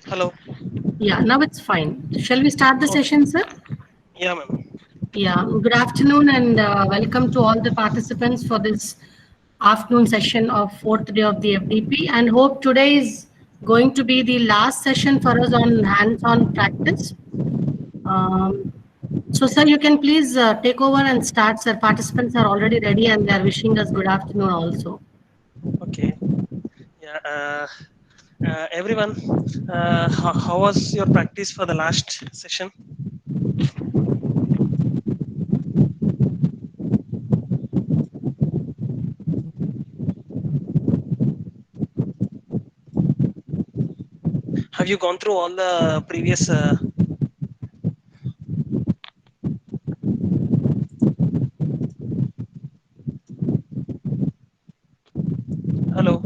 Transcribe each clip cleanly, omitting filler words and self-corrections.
Hello. Yeah, now it's fine. Shall we start the Okay. session, sir? Yeah, ma'am. Yeah, good afternoon and welcome to all the participants for this afternoon session of fourth day of the FDP. And hope today is going to be the last session for us on hands-on practice. Um, so, sir, you can please take over and start, sir. Participants are already ready and they are wishing us good afternoon also. Okay. Yeah. Everyone, how was your practice for the last session? Have you gone through all the previous? Hello.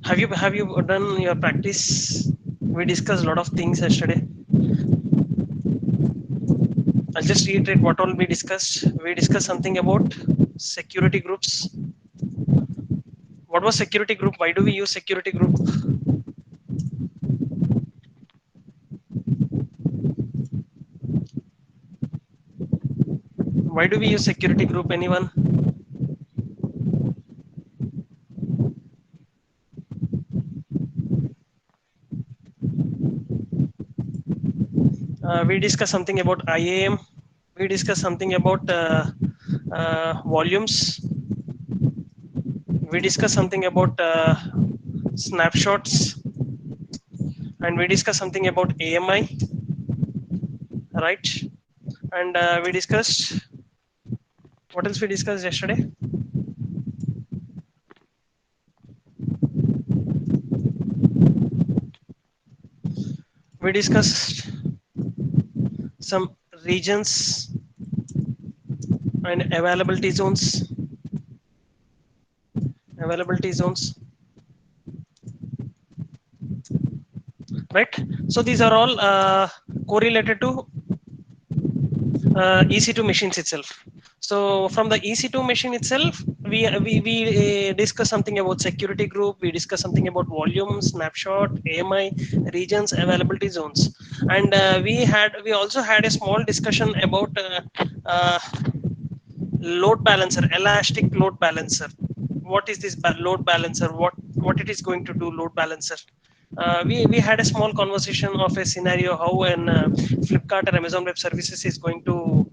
Have you done your practice? We discussed a lot of things yesterday. I'll just reiterate what all we discussed. We discussed something about security groups. What was security group? Why do we use security group? Why do we use security group? Anyone? We discussed something about IAM. We discussed something about volumes. We discussed something about snapshots, and we discussed something about AMI, right? And we discussed what else we discussed yesterday. We discussed some regions and availability zones. Availability zones, right? So these are all correlated to EC2 machines itself. So from the EC2 machine itself, we discuss something about security group. We discuss something about volume, snapshot, AMI, regions, availability zones, and we also had a small discussion about load balancer, elastic load balancer. What is this load balancer? What it is going to do? Load balancer. We had a small conversation of a scenario how an Flipkart or Amazon Web Services is going to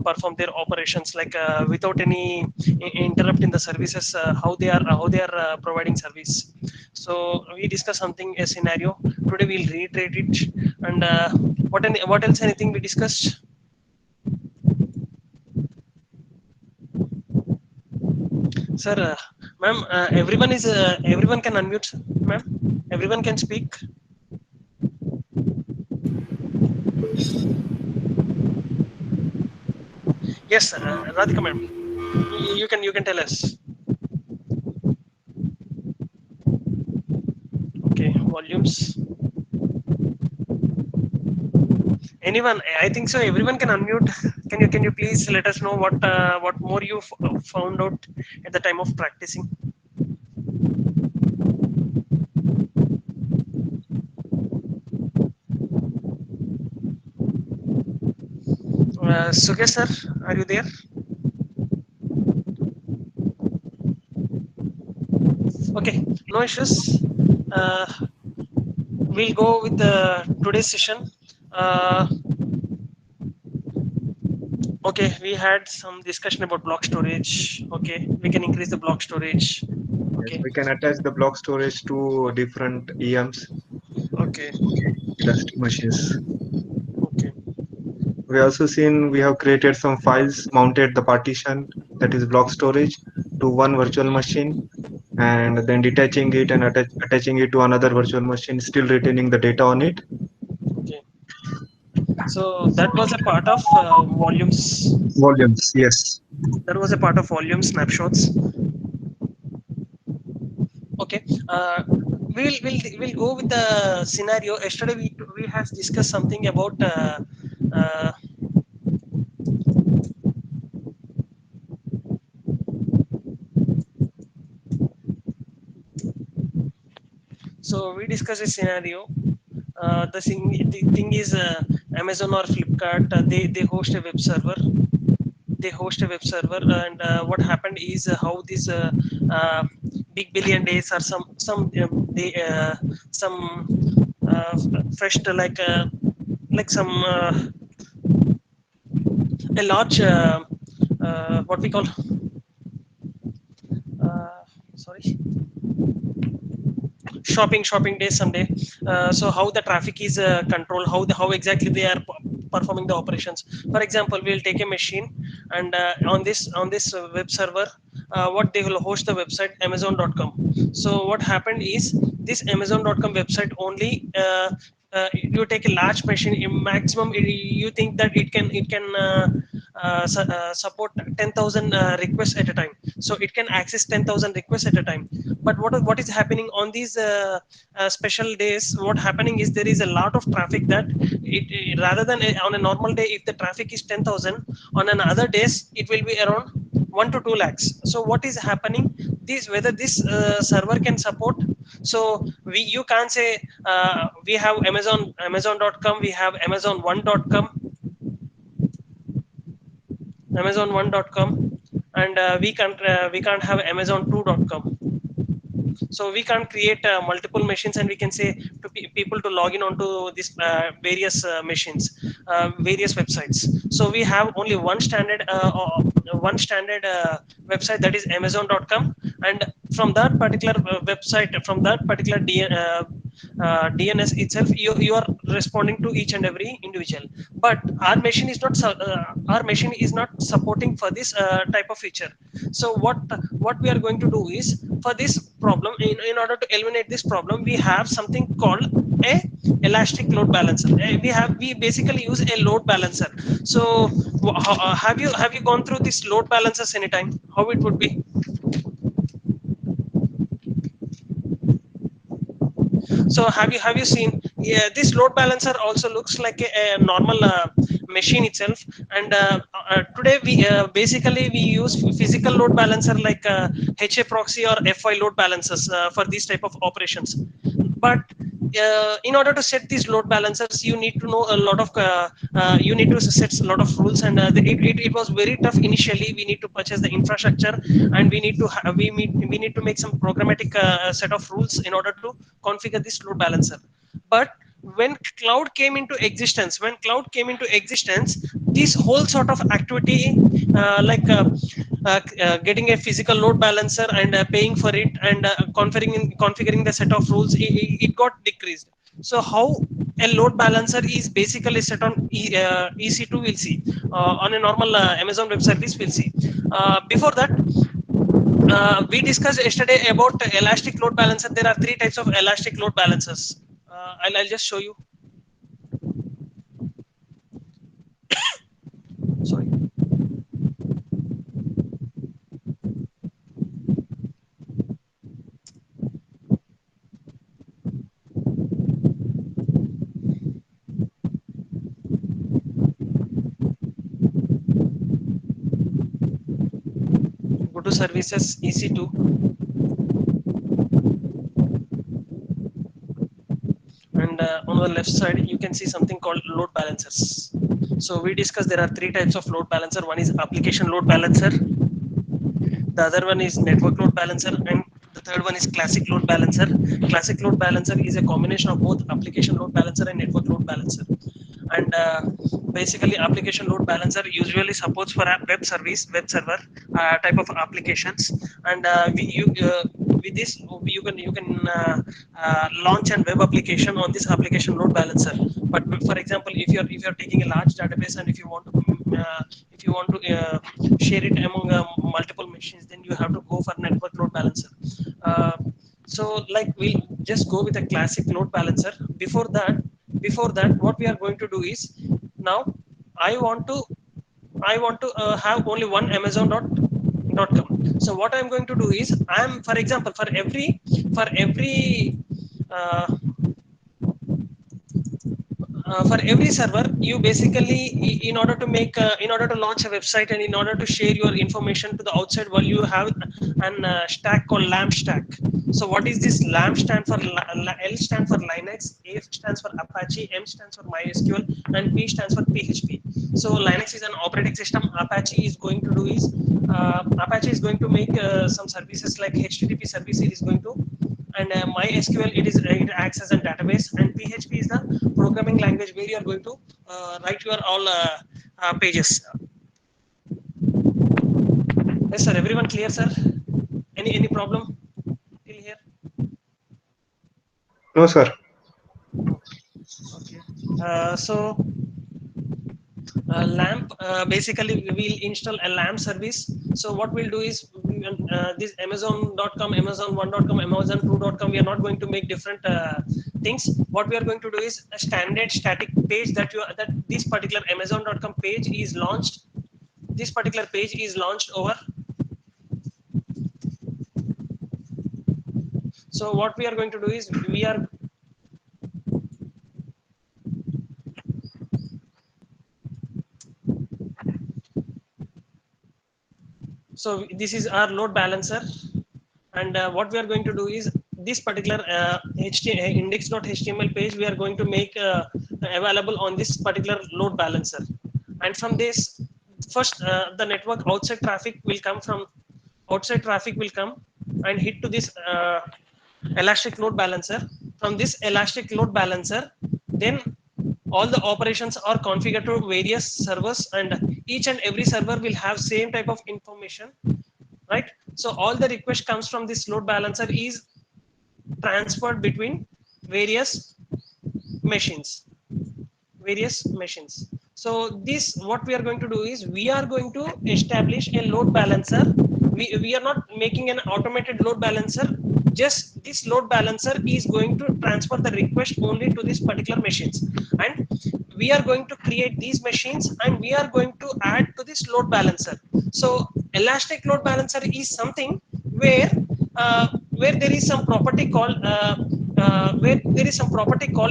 perform their operations like without any interrupt in the services, how they are providing service. So we discussed something a scenario. Today we'll reiterate it. And what else? Anything we discussed? Sir, ma'am, everyone can unmute, ma'am. Everyone can speak. Yes, Radhika, ma'am. You can tell us. Okay, volumes. Anyone? I think so. Everyone can unmute. Can you please let us know what more you found out at the time of practicing? Sugesh sir, are you there? Okay, no issues. Uh, we'll go with the today's session. Uh, Okay, we had some discussion about block storage. Okay, we can increase the block storage. Yes, Okay, we can attach the block storage to different EMs, okay, dust machines. okay, We also seen we have created some files, mounted the partition that is block storage to one virtual machine, and then detaching it and attaching it to another virtual machine, still retaining the data on it. okay. So that was a part of volumes. Volumes, yes. That was a part of volume snapshots. Okay, we'll go with the scenario. Yesterday we have discussed something about uh, So we discuss a scenario. The thing is, Amazon or Flipkart, they host a web server. They host a web server, and what happened is how this uh, big billion days or some fresh like some a large what we call uh, sorry, shopping days someday. So how the traffic is controlled, how exactly they are performing the operations. For example, we'll take a machine, and on this web server, what they will host the website Amazon.com. So what happened is this Amazon.com website only, you take a large machine, maximum you think that it can support 10,000 requests at a time. So it can access 10,000 requests at a time. But what is happening on these special days? What happening is there is a lot of traffic that rather than on a normal day, if the traffic is 10,000, on another days it will be around 1 to 2 lakhs. So what is happening? This whether this server can support. So you can't say we have Amazon.com, we have Amazon1.com, Amazon1.com, and we can't have Amazon2.com. So we can't create multiple machines, and we can say to people to log in onto these various machines, various websites. So we have only one standard website, that is Amazon.com, and from that particular website, from that particular DNS itself, you are responding to each and every individual. But our machine is not supporting for this type of feature. So what we are going to do is, for this problem, in order to eliminate this problem, we have something called a elastic load balancer. We basically use a load balancer. So have you gone through this load balancers anytime, how it would be? So have you seen, yeah, this load balancer also looks like a normal machine itself. And today we basically we use physical load balancer like HA proxy or FI load balancers for these type of operations. But in order to set these load balancers, you need to know a lot of you need to set a lot of rules, and it was very tough initially. We need to purchase the infrastructure, and we need to make some programmatic set of rules in order to configure this load balancer. But when cloud came into existence, this whole sort of activity, getting a physical load balancer and paying for it, and configuring the set of rules, it got decreased. So how a load balancer is basically set on EC2, we'll see on a normal Amazon Web Service, we'll see. Before that, we discussed yesterday about elastic load balancer. There are three types of elastic load balancers. I'll just show you. Sorry. Go to services EC2, and on the left side you can see something called load balancers. So we discussed there are three types of load balancer. One is application load balancer, the other one is network load balancer, and the third one is classic load balancer. Classic load balancer is a combination of both application load balancer and network load balancer. And basically application load balancer usually supports for a web server type of applications. And with this you can launch a web application on this application load balancer. But for example, if you're taking a large database, and if you want to share it among multiple machines, then you have to go for network load balancer. uh, so like we'll just go with a classic load balancer. Before that, what we are going to do is, now i want to I want to have only one Amazon.com. So what I'm going to do is, I'm for example, for every uh, for every server, you basically, in order to make, in order to launch a website and in order to share your information to the outside world, you have an stack called LAMP stack. So what is this? LAMP stand for L stand for Linux, A stands for Apache, M stands for MySQL, and P stands for PHP. So Linux is an operating system. Apache is going to do is Apache is going to make some services like HTTP service. It is going to, and MySQL, it acts as a database, and PHP is the programming language where you are going to write your all pages. Yes, sir. Everyone clear, sir? Any problem till here? No, sir. Okay. So LAMP, basically we will install a LAMP service. So what we'll do is this Amazon.com, Amazon1.com, Amazon2.com, we are not going to make different things. What we are going to do is a standard static page that this particular Amazon.com page is launched. This particular page is launched over. So what we are going to do is so this is our load balancer, and what we are going to do is this particular index.html page we are going to make available on this particular load balancer, and from this first the network outside traffic will come and hit to this elastic load balancer. From this elastic load balancer, then all the operations are configured to various servers, and each and every server will have same type of information, right? So all the request comes from this load balancer is transferred between various machines So this, what we are going to do is we are going to establish a load balancer. We are not making an automated load balancer. Just this load balancer is going to transfer the request only to these particular machines, and we are going to create these machines and we are going to add to this load balancer. So elastic load balancer is something where where there is some property called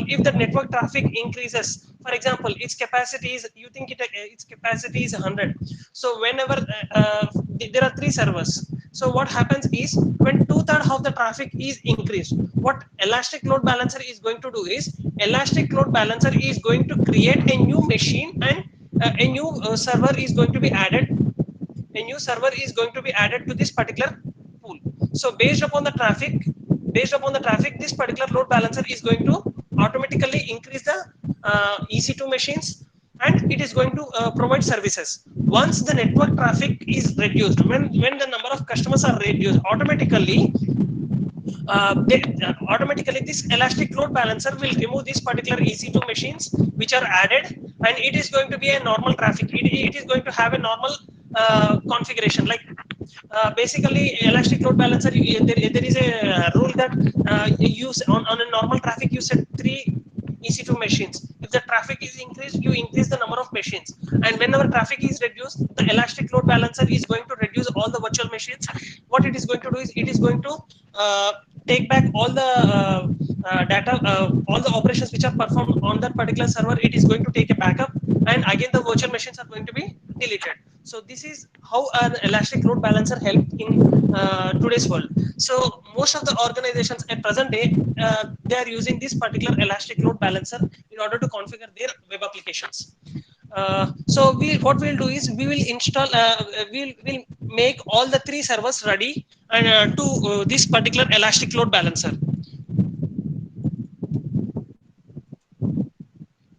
if the network traffic increases. For example, its capacity is, you think its capacity is 100. So whenever there are 3 servers, so what happens is when 2/3 of the traffic is increased, what elastic load balancer is going to do is elastic load balancer is going to create a new machine, and a new server is going to be added. A new server is going to be added to this particular pool. So based upon the traffic, this particular load balancer is going to automatically increase the EC2 machines, and it is going to provide services. Once the network traffic is reduced, when the number of customers are reduced, automatically this elastic load balancer will remove these particular EC2 machines which are added, and it is going to be a normal traffic. It is going to have a normal configuration. Like basically elastic load balancer, there is a rule that you on a normal traffic you set 3 EC2 machines. If the traffic is increased, you increase the number of machines, and whenever traffic is reduced, the elastic load balancer is going to reduce all the virtual machines. What it is going to do is it is going to take back all the data, all the operations which are performed on that particular server. It is going to take a backup, and again the virtual machines are going to be deleted. So this is how an elastic load balancer helps in today's world. So most of the organizations at present day, they are using this particular elastic load balancer in order to configure their web applications. So what we'll do is we will install, we'll make all the 3 servers ready and to this particular elastic load balancer.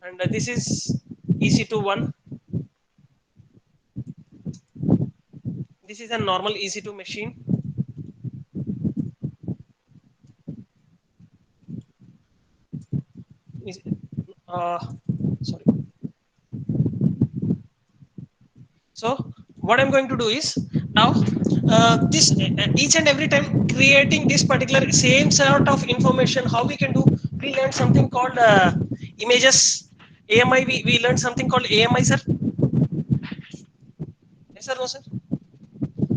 And this is EC2 1. This is a normal EC2 machine. Sorry. So what I'm going to do is now this each and every time creating this particular same sort of information, how we can do, we learned something called images, AMI. We learned something called AMI, sir. Yes sir, no sir.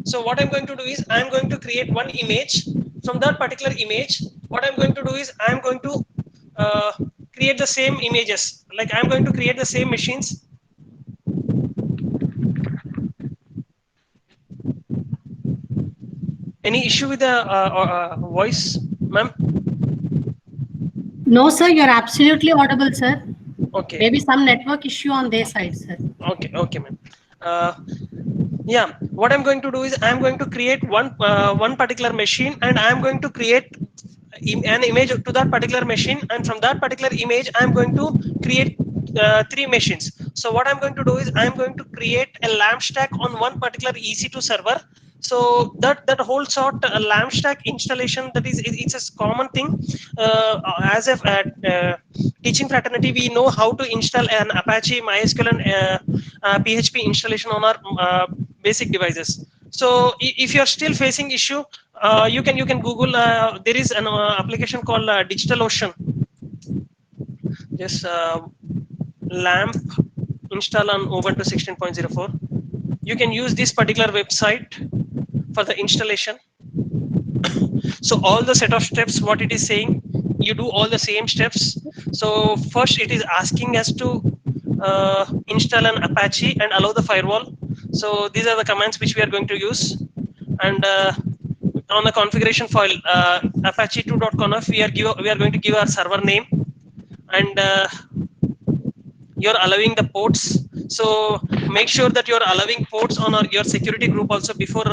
So what I'm going to do is I'm going to create one image. From that particular image, what I'm going to do is I'm going to create the same images. Like I'm going to create the same machines. Any issue with the voice, ma'am? No, sir, you're absolutely audible, sir. Okay, Maybe some network issue on their side, sir. okay, ma'am. Uh, yeah, what I'm going to do is I'm going to create one particular machine, and I'm going to create an image to that particular machine, and from that particular image I'm going to create three machines. So what I'm going to do is I'm going to create a lamp stack on one particular EC2 server. So that whole sort lamp stack installation, that is it's a common thing. As a teaching fraternity, we know how to install an Apache, MySQL, and PHP installation on our basic devices. So if you're still facing issue, you can Google. There is an application called DigitalOcean. Just LAMP install on Ubuntu 16.04. You can use this particular website for the installation. So all the set of steps, what it is saying, you do all the same steps. So first it is asking us to install an Apache and allow the firewall. So these are the commands which we are going to use. And on the configuration file, Apache 2.conf, we are going to give our server name, and you're allowing the ports. So make sure that you're allowing ports on your security group also before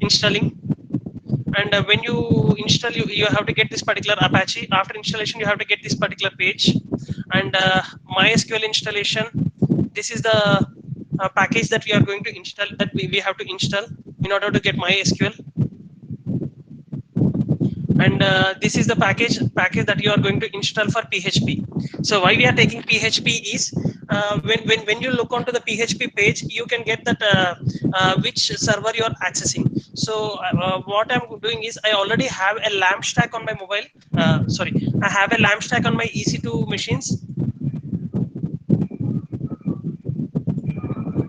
installing. And when you install, you have to get this particular Apache. After installation, you have to get this particular page. And MySQL installation, this is the package that we are going to install, that we have to install in order to get MySQL. And this is the package that you are going to install for PHP. So why we are taking PHP is when you look onto the PHP page, you can get that which server you are accessing. So what I'm doing is I already have a lamp stack on my mobile. Sorry, I have a lamp stack on my EC2 machines.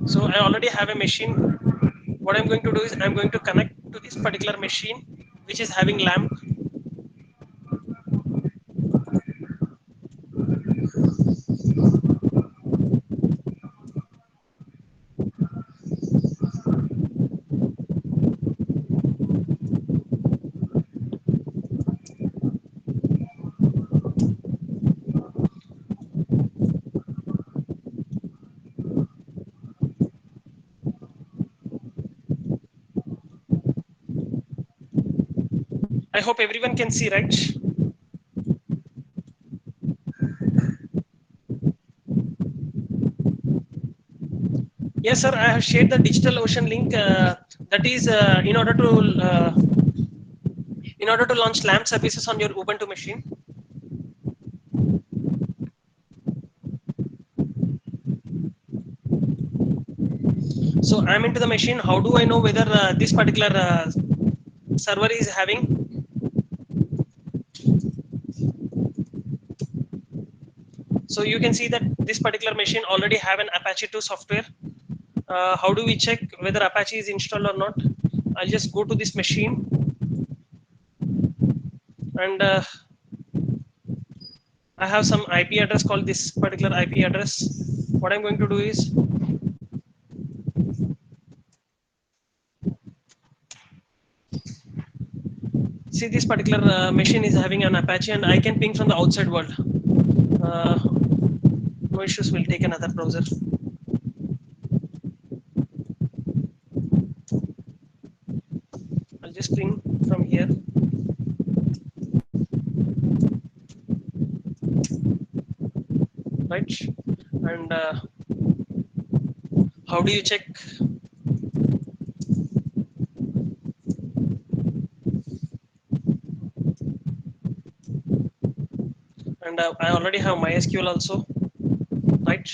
So I already have a machine. What I'm going to do is I'm going to connect to this particular machine which is having lamp. I hope everyone can see, right? Yes, sir. I have shared the DigitalOcean link. That is in order to launch LAMP services on your Ubuntu machine. So I'm into the machine. How do I know whether this particular server is having? So you can see that this particular machine already have an Apache 2 software. How do we check whether Apache is installed or not? I'll just go to this machine, and I have some IP address called this particular IP address. What I'm going to do is see this particular machine is having an Apache, and I can ping from the outside world. No issues. We'll take another browser. I'll just ping from here. Right, and how do you check? And I already have MySQL also, right?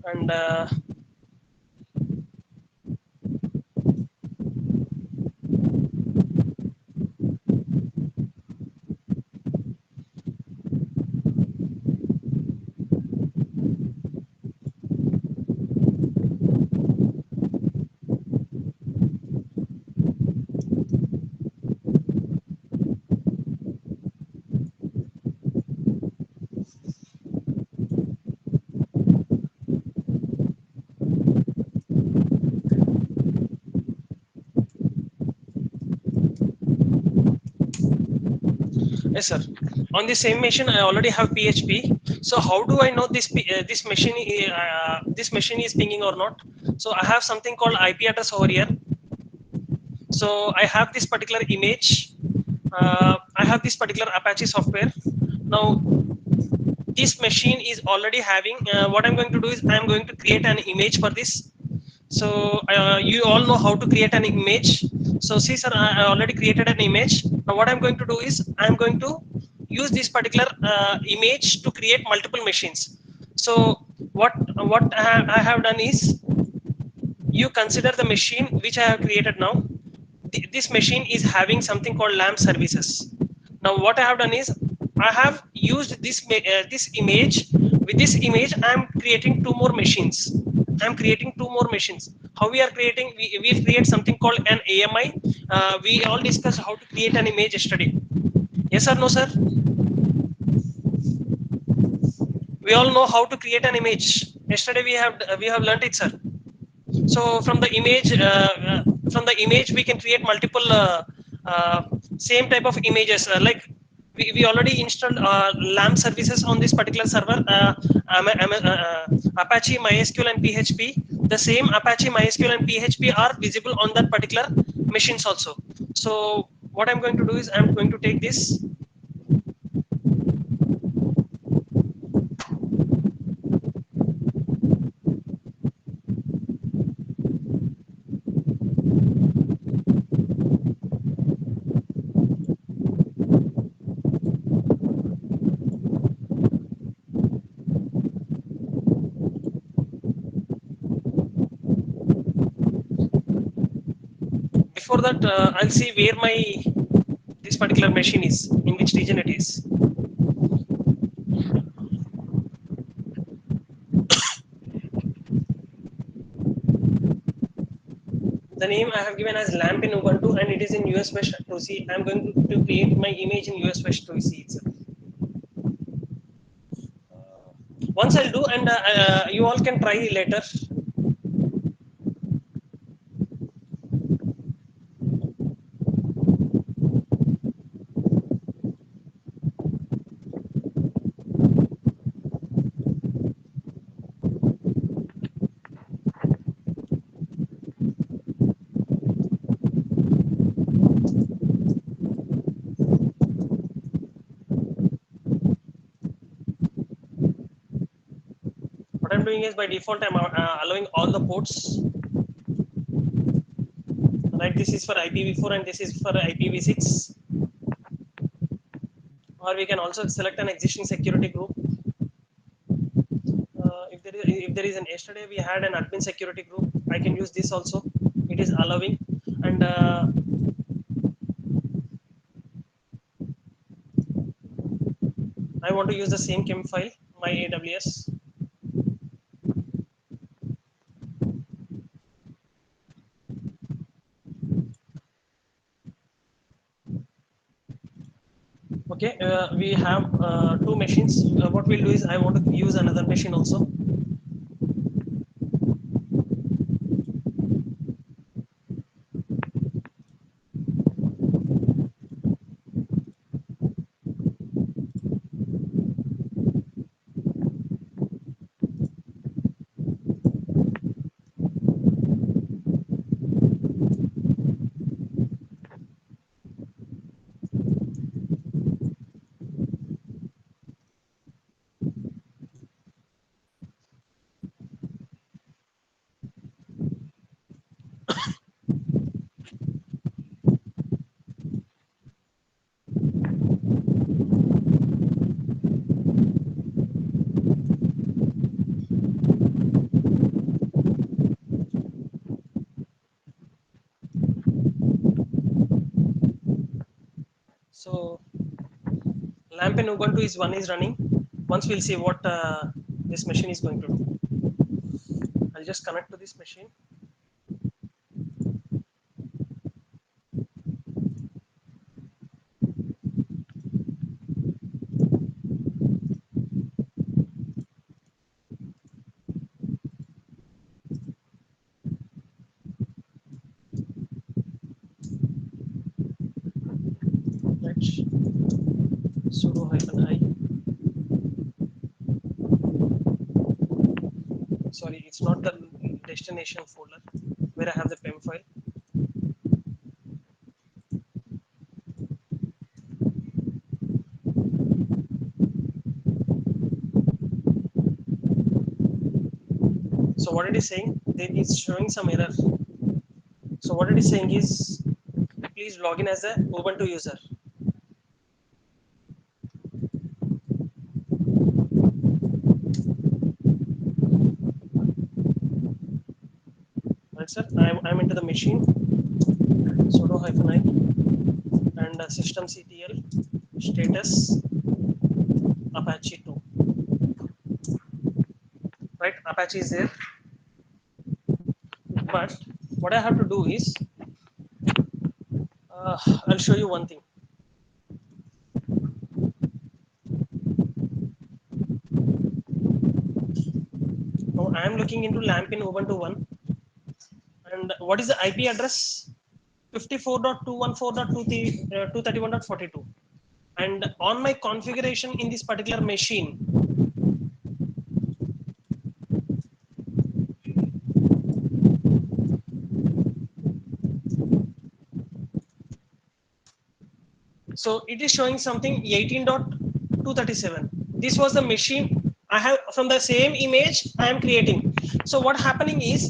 And Yes, sir. On the same machine, I already have PHP. So how do I know this machine is pinging or not? So I have something called IP address over here. So I have this particular image. I have this particular Apache software. Now this machine is already having. What I'm going to do is I'm going to create an image for this. So you all know how to create an image. So see, sir, I already created an image. Now what I'm going to do is I'm going to use this particular image to create multiple machines. So what I have done is you consider the machine which I have created now. This machine is having something called LAMP services. Now what I have done is I have used this image. With this image I am creating two more machines. I'm creating two more machines. How we are creating? We will create something called an AMI. We all discussed how to create an image yesterday. Yes or no, sir? We all know how to create an image. Yesterday we have learnt it, sir. So from the image we can create multiple uh, same type of images. Like we already installed LAMP services on this particular server. Apache, MySQL, and PHP. The same Apache, MySQL, and PHP are visible on that particular machines also. So what I'm going to do is I'm going to take this. Before that, I'll see where my this particular machine is, in which region it is. The name I have given as LAMP in Ubuntu, and it is in US West 2C. I'm going to create my image in US West 2C itself. Once I'll do, and you all can try later. What I'm doing is by default, I'm allowing all the ports. Like this is for IPv4 and this is for IPv6. Or we can also select an existing security group. If there is an yesterday we had an admin security group, I can use this also. It is allowing, and I want to use the same chem file, my AWS. Okay, we have two machines. What we'll do is I want to use another machine also. So LAMP in Ubuntu is one is running. Once we'll see what this machine is going to do. I'll just connect to this machine. Right. destination folder where I have the PEM file. So what it is saying, then it's showing some error. So what it is saying is, please log in as a Ubuntu user. Right, sir. I'm into the machine. Sudo -i and systemctl status Apache 2. Right, Apache is there. But what I have to do is, I'll show you one thing. Now I am looking into LAMP in Ubuntu 1. And what is the IP address? 54.214.231.42. And on my configuration in this particular machine, so it is showing something 18.237. This was the machine I have from the same image I am creating. So what happening is,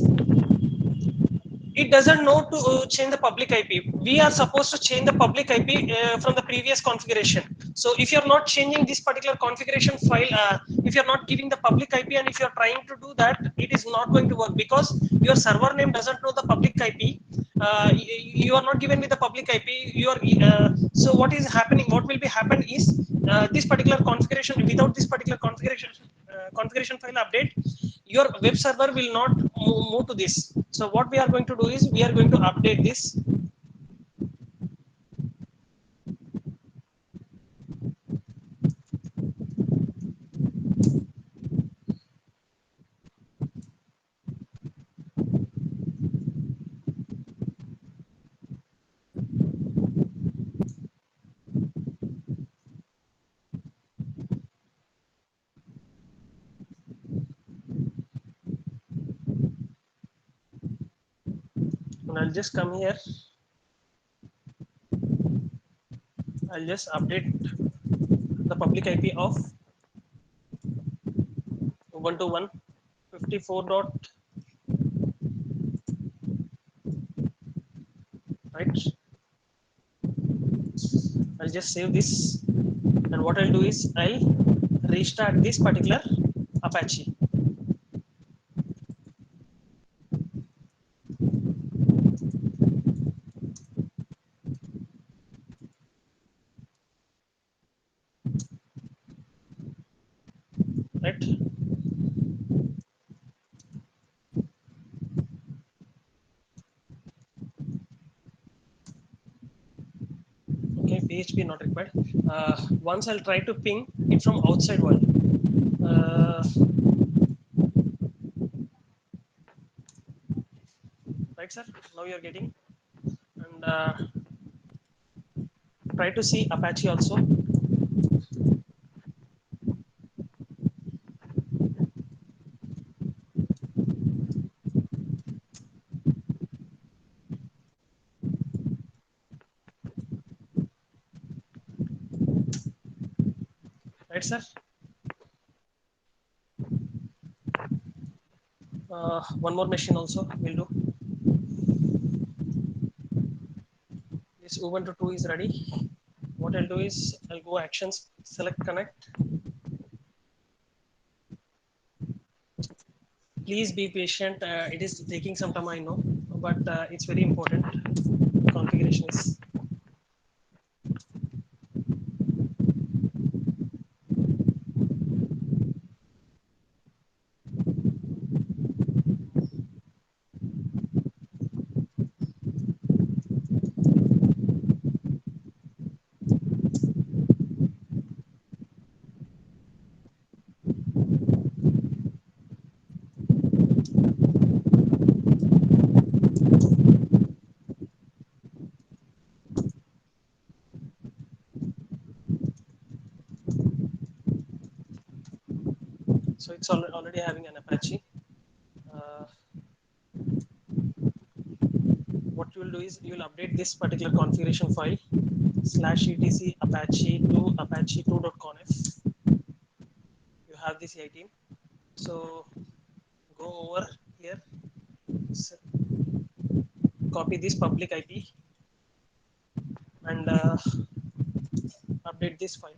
it doesn't know to change the public IP. We are supposed to change the public IP from the previous configuration. So if you're not changing this particular configuration file, if you're not giving the public IP, and if you're trying to do that, it is not going to work because your server name doesn't know the public IP. You are not given with the public IP. So what is happening? What will be happen is, this particular configuration, without this particular configuration file update, your web server will not move to this. So what we are going to do is, we are going to update this. And I'll just come here. I'll just update the public IP of Ubuntu 1 54 dot, right. I'll just save this, and what I'll do is, I'll restart this particular Apache. Right. Okay, PHP not required. Once I'll try to ping it from outside world. Right, sir. Now you're getting, and try to see Apache also. Right, sir. One more machine also will do. This Ubuntu 2 is ready. What I'll do is, I'll go actions, select connect. Please be patient. It is taking some time, I know, but it's very important. Configuration is. So it's already having an Apache. what you will do is you will update this particular configuration file /etc apache to apache2.conf. You have this 18. So go over here, copy this public IP and update this file.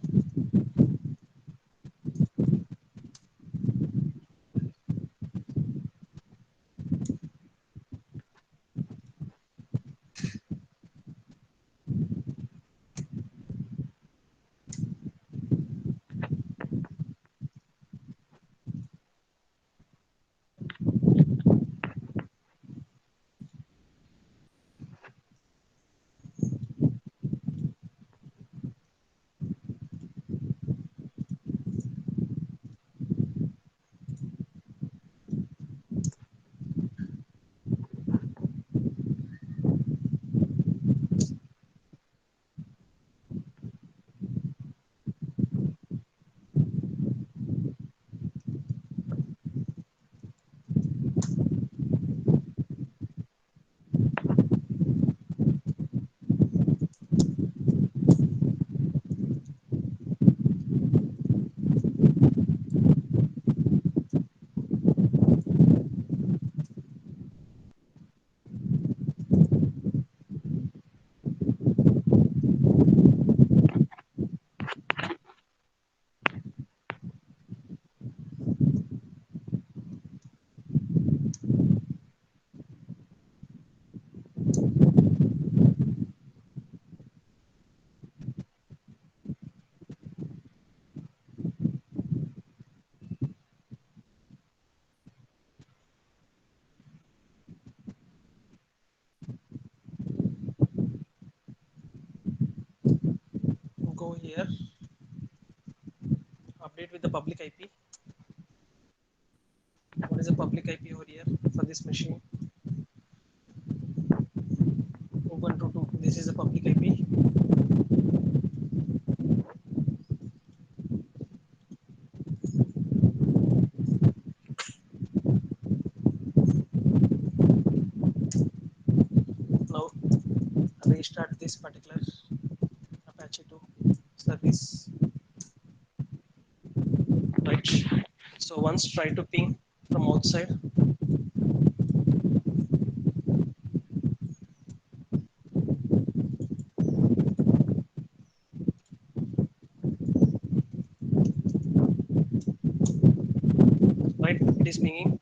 Go here, update with the public IP. What is the public IP over here for this machine? Ubuntu 2. This is the public IP. Now restart this particular Apache 2 service. Right. So once try to ping from outside. Right, it is pinging.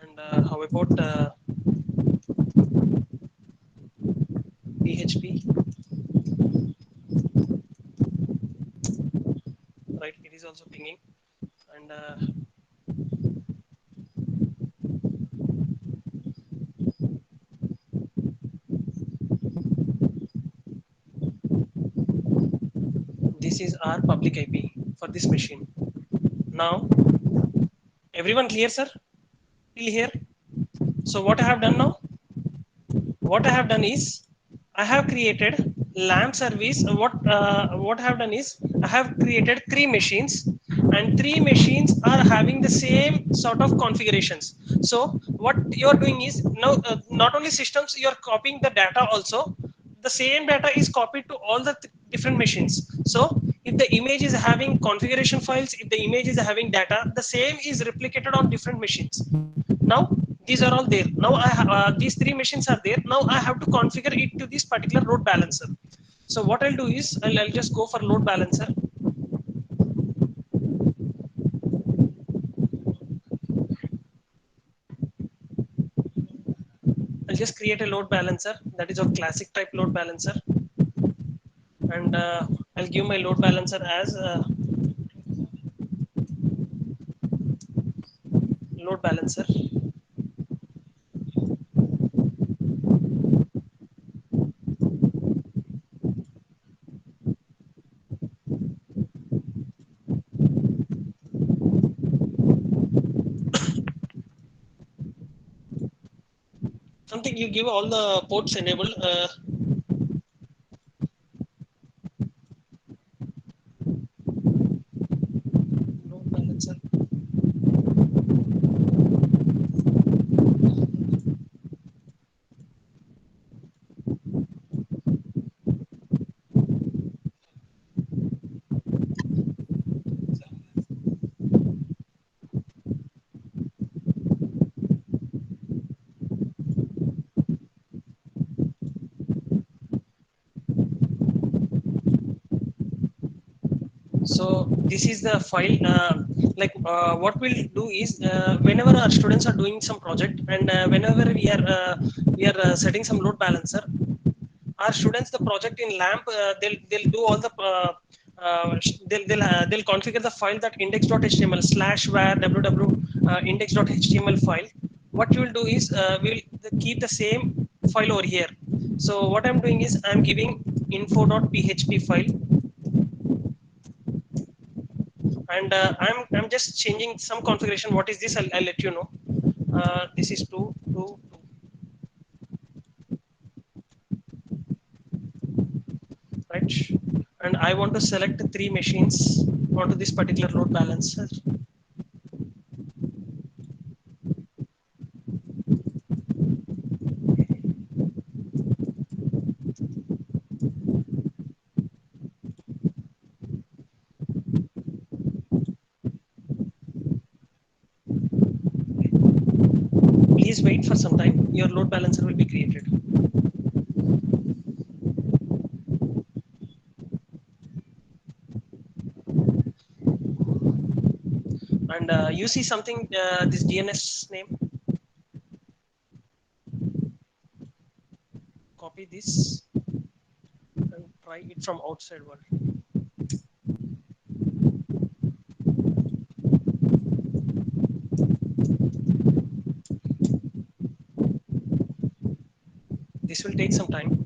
And how about PHP? Right, it is also pinging. And this is our public IP for this machine. Now, everyone clear, sir? Till here. So what I have done now? What I have done is I have created LAMP service. What I have done is I have created 3 machines, and 3 machines are having the same sort of configurations. So what you are doing is now not only systems, you are copying the data also. The same data is copied to all the different machines. So if the image is having configuration files, if the image is having data, the same is replicated on different machines. Now these are all there. Now these 3 machines are there. Now I have to configure it to this particular load balancer. So what I'll do is I'll just go for load balancer. I'll just create a load balancer that is a classic type load balancer, and I'll give my load balancer as load balancer. Something you give all the ports enabled. Load balancer. So this is the file. What we'll do is whenever our students are doing some project, and whenever we are setting some load balancer, our students the project in LAMP, they'll do all the they'll configure the file that index.html /var www index.html file. What you will do is we'll keep the same file over here. So what I'm doing is I'm giving info.php file, and I'm just changing some configuration. What is this? I'll let you know. This is 2 right, and I want to select 3 machines onto this particular load balancer. Please wait for some time. Your load balancer will be created. And you see something, this DNS name. Copy this and try it from outside world. This will take some time.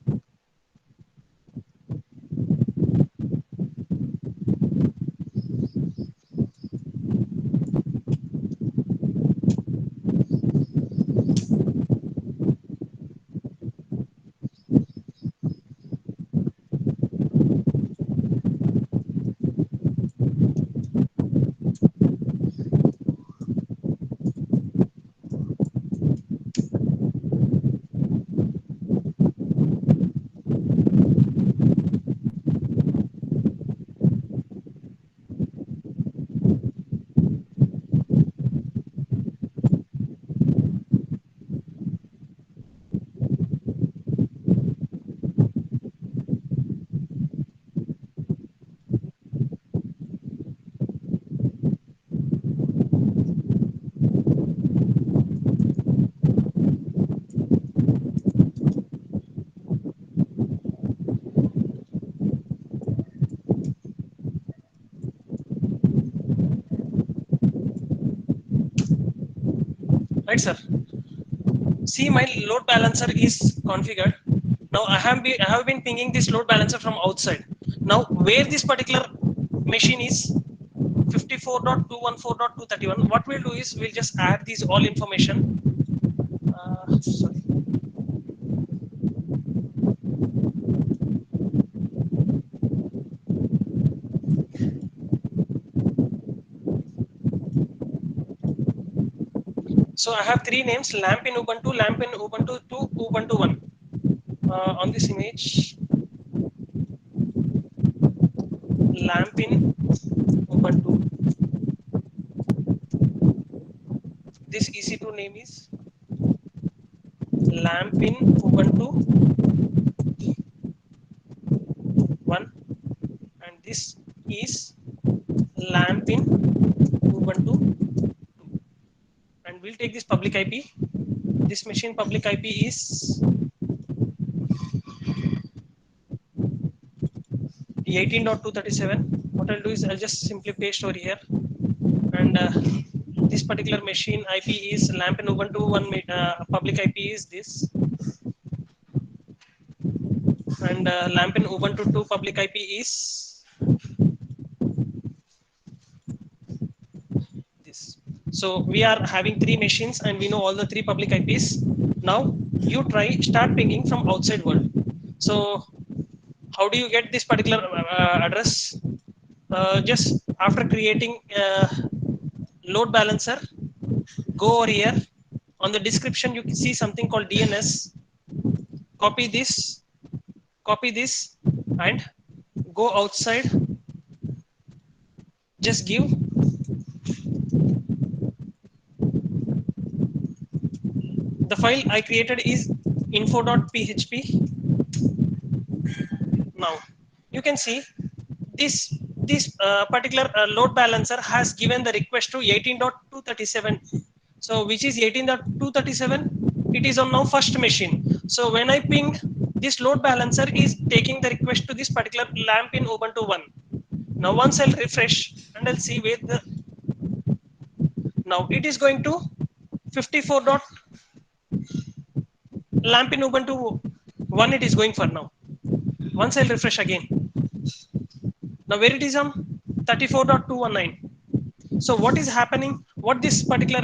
Right, sir. See, my load balancer is configured. Now I have been pinging this load balancer from outside. Now where this particular machine is 54.214.231, what we'll do is we'll just add these all information. Sorry. So I have 3 names: LAMP in Ubuntu, LAMP in Ubuntu 2, Ubuntu 1. On this image, LAMP in Ubuntu. This EC2 name is LAMP in Ubuntu 1, and this is LAMP in Ubuntu 2. And we'll take this public IP. This machine public IP is 18.237. What I'll do is I'll just simply paste over here, and this particular machine IP is LAMP in Ubuntu 1. Public IP is this, and LAMP in Ubuntu 2 public IP is this. So we are having 3 machines, and we know all the 3 public IPs. Now you start pinging from outside world. So how do you get this particular address? Just after creating load balancer, go over here. On the description, you can see something called DNS. Copy this, and go outside. Just give the file I created is info.php. Now you can see this particular load balancer has given the request to 18.237. So which is 18.237? It is on now first machine. So when I ping, this load balancer is taking the request to this particular lamp in Ubuntu 1. Now once I'll refresh and I'll see where the, now it is going to 54 dot lamp in Ubuntu 1 it is going for now. Once I'll refresh again. Now where it is on 34.219. So what is happening? What this particular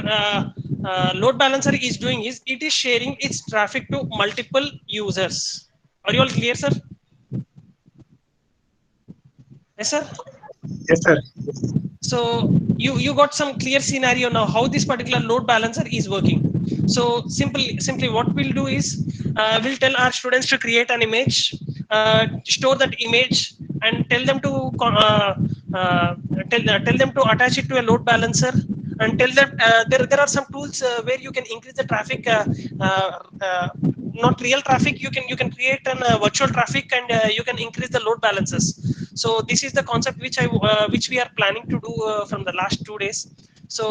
load balancer is doing is it is sharing its traffic to multiple users. Are you all clear, sir? Yes, sir. Yes, sir. So you got some clear scenario now how this particular load balancer is working. So simply what we'll do is we'll tell our students to create an image, store that image, and tell them to tell them to attach it to a load balancer, and tell them there are some tools where you can increase the traffic, not real traffic. You can create an virtual traffic, and you can increase the load balancers. So this is the concept which we are planning to do from the last 2 days. So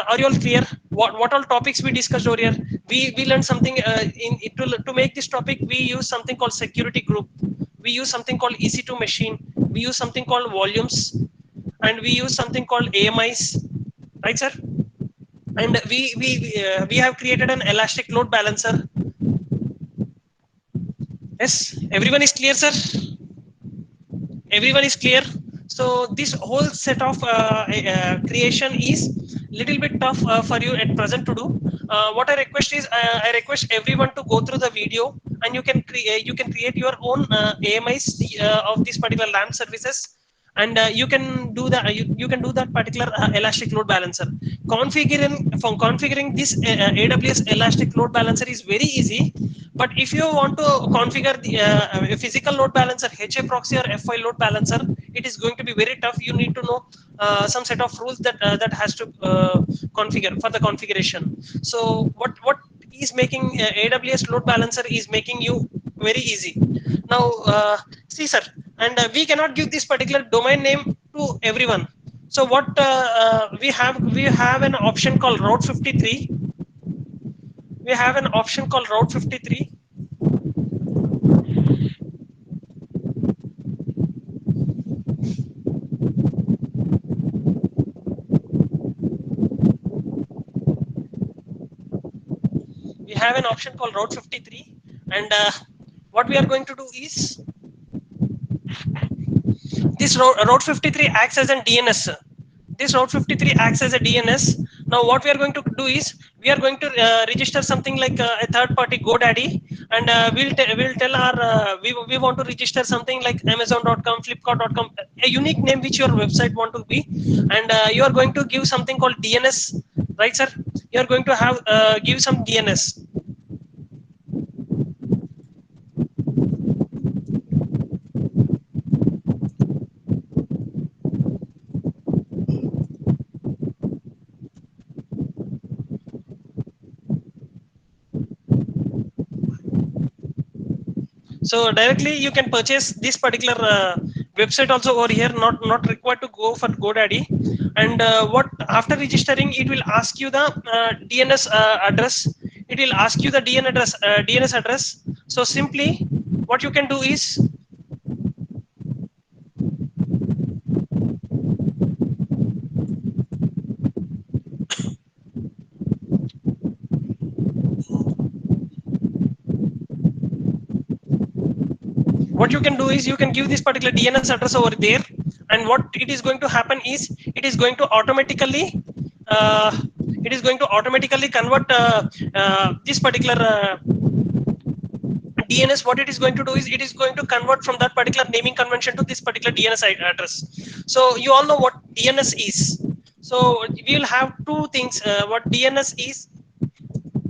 are you all clear? What all topics we discussed over here? We learned something to make this topic. We use something called security group. We use something called EC2 machine. We use something called volumes, and we use something called AMIs, right, sir? And we have created an elastic load balancer. Yes, everyone is clear, sir? Everyone is clear? So this whole set of creation is little bit tough for you at present to do. What I request is I request everyone to go through the video, and you can create your own AMIs of this particular LAMP services, and you can do that. You can do that particular elastic load balancer. Configuring this AWS elastic load balancer is very easy. But if you want to configure the physical load balancer, HA proxy or F5 load balancer, it is going to be very tough. You need to know some set of rules that has to configure for the configuration. So what is making AWS load balancer is making you very easy. Now see, sir, and we cannot give this particular domain name to everyone. So what we have an option called Route 53. We have an option called Route 53. We have an option called Route 53, and what we are going to do is this Route 53 acts as a DNS. This Route 53 acts as a DNS. Now what we are going to do is we are going to register something like a third-party GoDaddy, and we'll tell our we want to register something like Amazon.com, Flipkart.com, a unique name which your website want to be, and you are going to give something called DNS, right, sir? You are going to have give some DNS. So directly you can purchase this particular website also over here, not required to go for GoDaddy. And what after registering, it will ask you the DNS address. It will ask you the DNS address. So simply what you can do is what you can do is you can give this particular DNS address over there, and what it is going to happen is it is going to automatically convert this particular DNS. What it is going to do is it is going to convert from that particular naming convention to this particular DNS address. So you all know what DNS is. So we will have two things. What DNS is: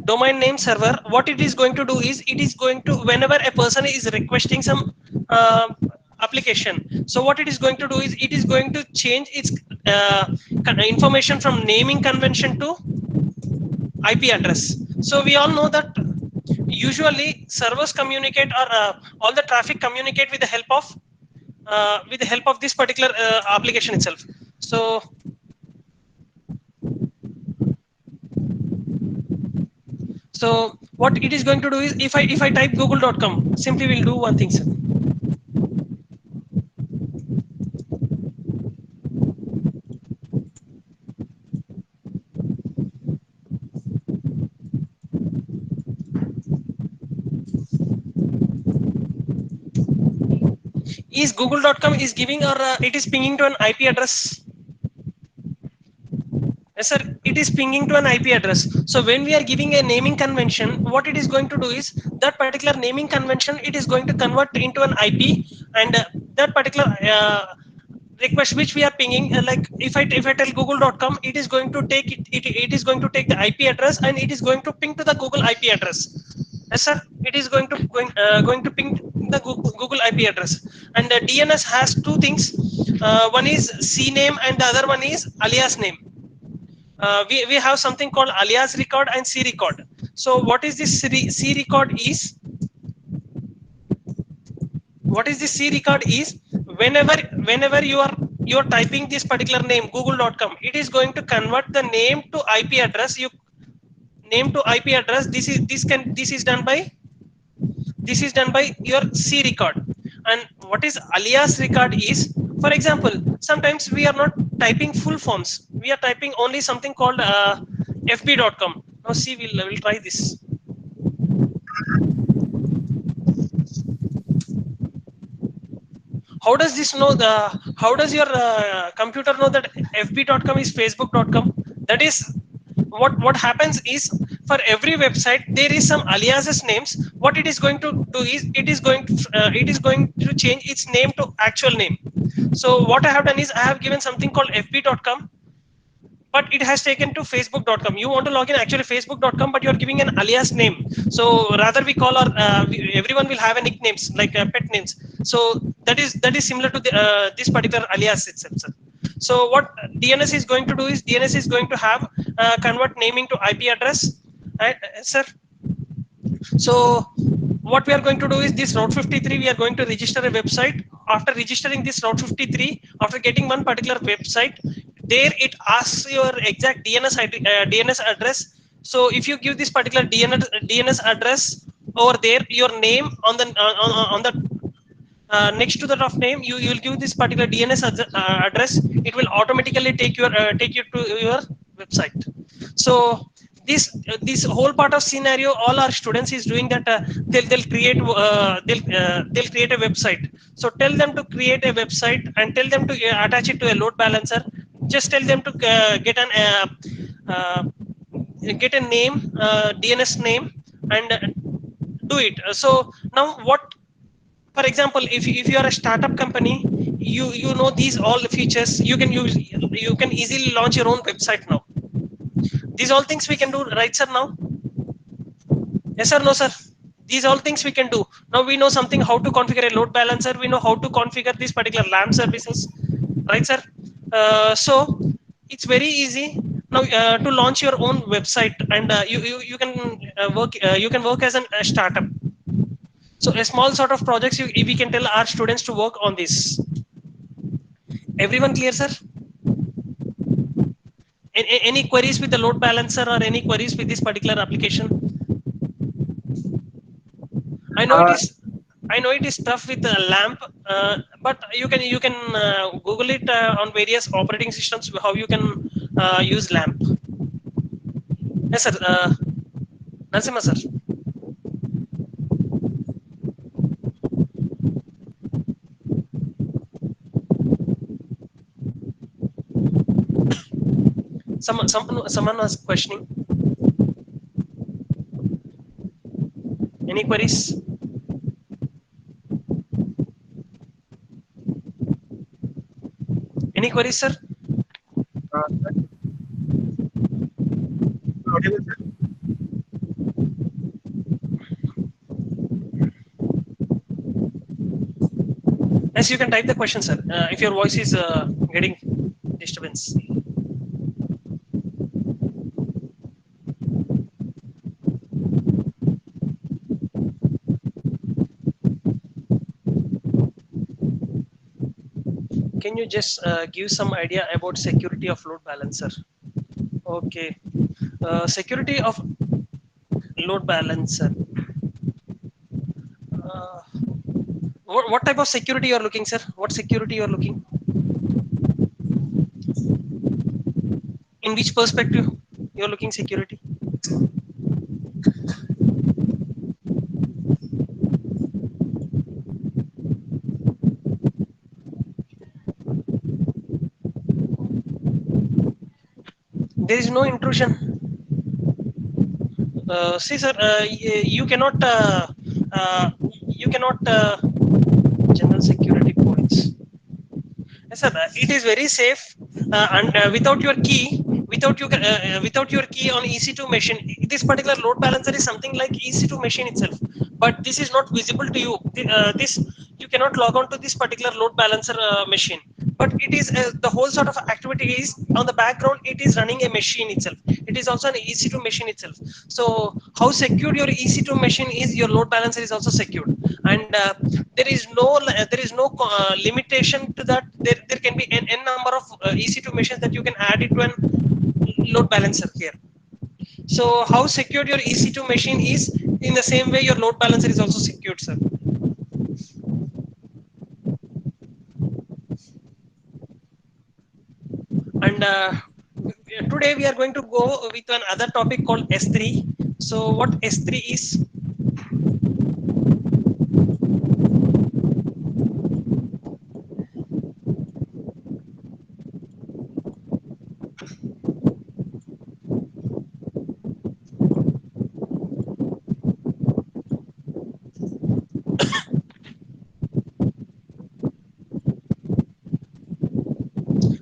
domain name server. What it is going to do is it is going to, whenever a person is requesting some application, so what it is going to do is it is going to change its information from naming convention to IP address. So we all know that usually servers communicate, or all the traffic communicate with the help of with the help of this particular application itself. So what it is going to do is, if I type google.com, simply will do one thing, sir. Is google.com is giving, or it is pinging to an IP address? Yes, sir, it is pinging to an IP address. So when we are giving a naming convention, what it is going to do is, that particular naming convention, it is going to convert into an IP, and that particular request which we are pinging, like if I tell google.com, it is going to take it is going to take the IP address, and it is going to ping to the Google IP address. Yes, sir, it is going to ping the Google IP address. And the DNS has two things. One is CNAME and the other one is alias name. We have something called alias record and C record. So what is this C record is? What is this C record is? Whenever you are typing this particular name google.com, it is going to convert the name to IP address. You name to IP address. This is done by your C record. And what is alias record is, for example, sometimes we are not typing full forms. We are typing only something called fb.com. Now see, we'll try this. How does this know the? How does your computer know that fb.com is facebook.com? That is, what happens is, for every website there is some aliases names. What it is going to do is, it is going to change its name to actual name. So what I have done is, I have given something called fb.com, but it has taken to facebook.com. You want to log in actually facebook.com, but you're giving an alias name. So rather we call our everyone will have a nicknames, like pet names. So that is similar to this particular alias itself, sir. So what DNS is going to do is, DNS is going to have convert naming to IP address, sir. So what we are going to do is, this route 53, we are going to register a website. After registering this route 53, after getting one particular website, there it asks your exact DNS address. So if you give this particular DNS address over there, your name on the next to that of name, you will give this particular DNS address. It will automatically take you to your website. So this whole part of scenario, all our students is doing that. They'll create a website. So tell them to create a website and tell them to attach it to a load balancer. Just tell them to uh, get a name, DNS name, and do it. So now what, for example, if you are a startup company, you know these all features, you can easily launch your own website now. These all things we can do, right, sir? Now, yes or no, sir? These all things we can do. Now we know something how to configure a load balancer. We know how to configure these particular LAMP services, right, sir? So it's very easy now to launch your own website, and you can work as a startup. So a small sort of projects we can tell our students to work on this. Everyone clear, sir? Any queries with the load balancer, or any queries with this particular application? I know it is tough with the LAMP, but you can Google it on various operating systems how you can use LAMP. Yes, sir. Narasimha, sir. Someone was questioning. Any queries? Any queries, sir? Audible, sir? Yes, you can type the question, sir. If your voice is getting disturbance. can you just give some idea about security of load balancer? Okay, security of load balancer. Uh, what type of security you are looking, sir? What security you are looking? In which perspective you are looking security? There is no intrusion. See, sir, you cannot general security points. Yes, sir, it is very safe, and without your key on EC2 machine, this particular load balancer is something like EC2 machine itself, but this is not visible to you. This you cannot log on to this particular load balancer machine, but it is the whole sort of activity is on the background. It is running a machine itself. It is also an EC2 machine itself. So how secured your EC2 machine is, your load balancer is also secured, and there is no limitation to that. There can be n number of EC2 machines that you can add it to an load balancer here. So how secured your EC2 machine is, in the same way your load balancer is also secured, sir. And today we are going to go with another topic called S3. So what S3 is?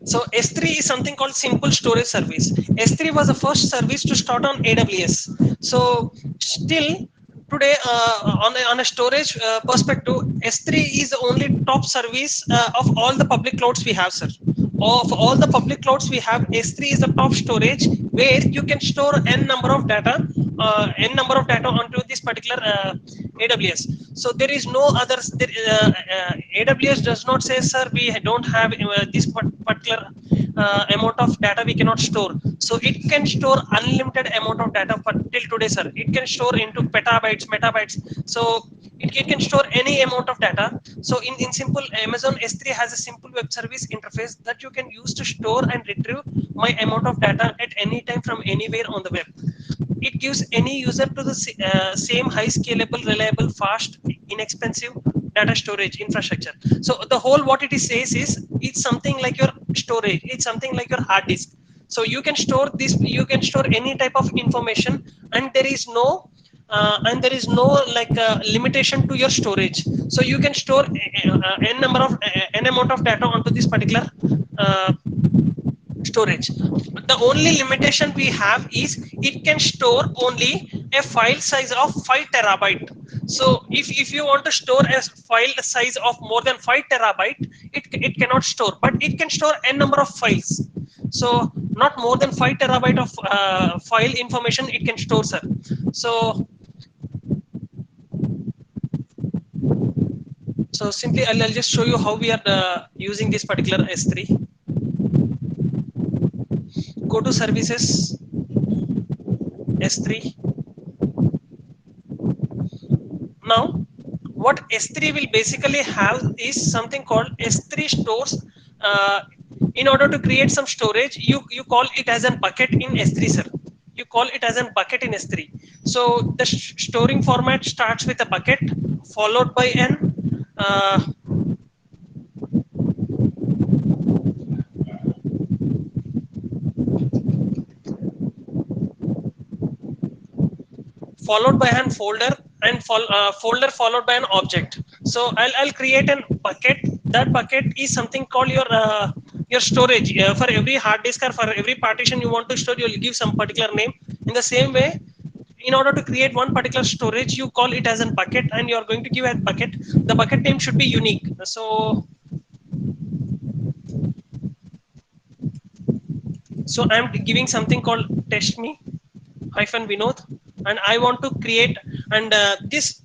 So S3 is something called simple storage service. S3 was the first service to start on AWS. So still today, on a storage perspective, S3 is the only top service of all the public clouds we have, sir. Of all the public clouds we have, S3 is the top storage where you can store n number of data onto this particular AWS. So there is no others. AWS does not say, sir, we don't have this particular amount of data we cannot store. So it can store unlimited amount of data till today, sir. It can store into petabytes, megabytes. So it can store any amount of data. So in simple, Amazon S3 has a simple web service interface that you can use to store and retrieve my amount of data at any time from anywhere on the web. It gives any user to the same high scalable, reliable, fast, inexpensive data storage infrastructure. So the whole what it is says is it's something like your storage. It's something like your hard disk. So you can store this. You can store any type of information, and there is no like limitation to your storage. So you can store n amount of data onto this particular storage. The only limitation we have is it can store only a file size of 5 terabyte. So if you want to store a file size of more than 5 terabyte, it cannot store, but it can store n number of files. So not more than 5 terabyte of file information it can store, sir. So simply I'll just show you how we are using this particular S3. Go to services, S3. Now what S3 will basically have is something called S3 stores. In order to create some storage, you call it as a bucket in S3, sir. You call it as a bucket in S3. So the storing format starts with a bucket followed by an folder and folder followed by an object. So I'll create a bucket. That bucket is something called your storage. For every hard disk or for every partition you want to store, you'll give some particular name. In the same way, in order to create one particular storage, you call it as a bucket, and you're going to give a bucket. The bucket name should be unique. So I'm giving something called test me -Vinod, and I want to create, and this